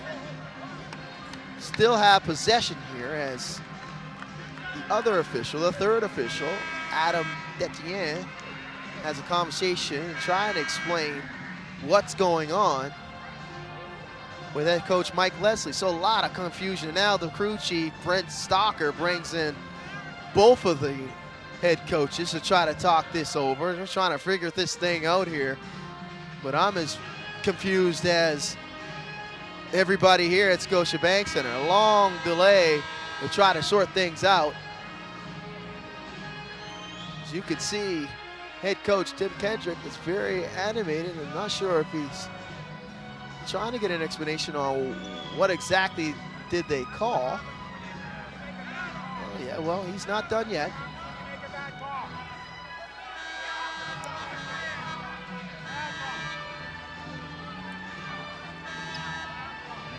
still have possession here, as the other official, the third official, Adam Detienne, has a conversation and trying to explain what's going on with head coach Mike Leslie. So a lot of confusion. And now the crew chief, Brent Stalker, brings in both of the head coaches to try to talk this over. They're trying to figure this thing out here. But I'm as confused as everybody here at Scotiabank Center. A long delay to try to sort things out. As you can see, head coach Tim Kendrick is very animated. I'm not sure if he's trying to get an explanation on what exactly did they call. Oh, yeah, well, he's not done yet.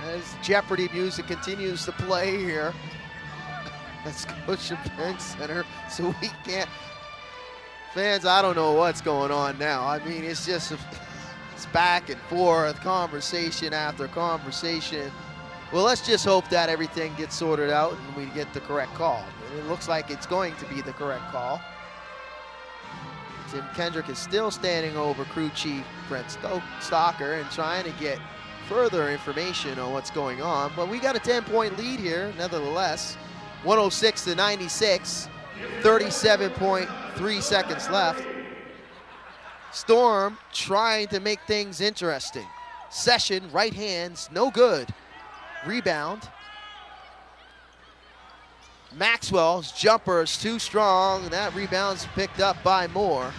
As Jeopardy music continues to play here at Scotiabank Center, so we can't. Fans, I don't know what's going on now. I mean, it's just it's back and forth, conversation after conversation. Well, let's just hope that everything gets sorted out and we get the correct call. It looks like it's going to be the correct call. Tim Kendrick is still standing over crew chief Brent Stalker and trying to get further information on what's going on. But we got a 10-point lead here, nevertheless. 106-96, 37.3 seconds left. Storm trying to make things interesting. Session, right hands, no good. Rebound. Maxwell's jumper is too strong, and that rebound's picked up by Moore.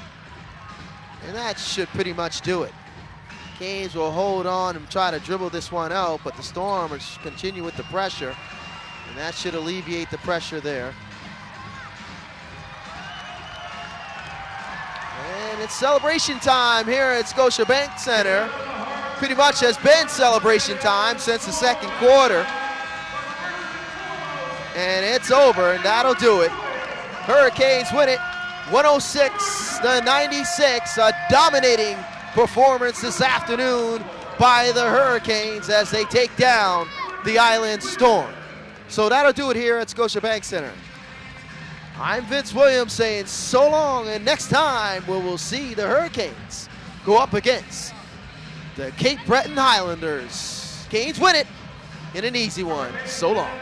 And that should pretty much do it. Canes will hold on and try to dribble this one out, but the Storm will continue with the pressure, and that should alleviate the pressure there. And it's celebration time here at Scotiabank Center. Pretty much has been celebration time since the second quarter. And it's over, and that'll do it. Hurricanes win it 106-96, a dominating performance this afternoon by the Hurricanes as they take down the Island Storm. So that'll do it here at Scotiabank Center. I'm Vince Williams saying so long, and next time we will see the Hurricanes go up against the Cape Breton Highlanders. Canes win it in an easy one. So long.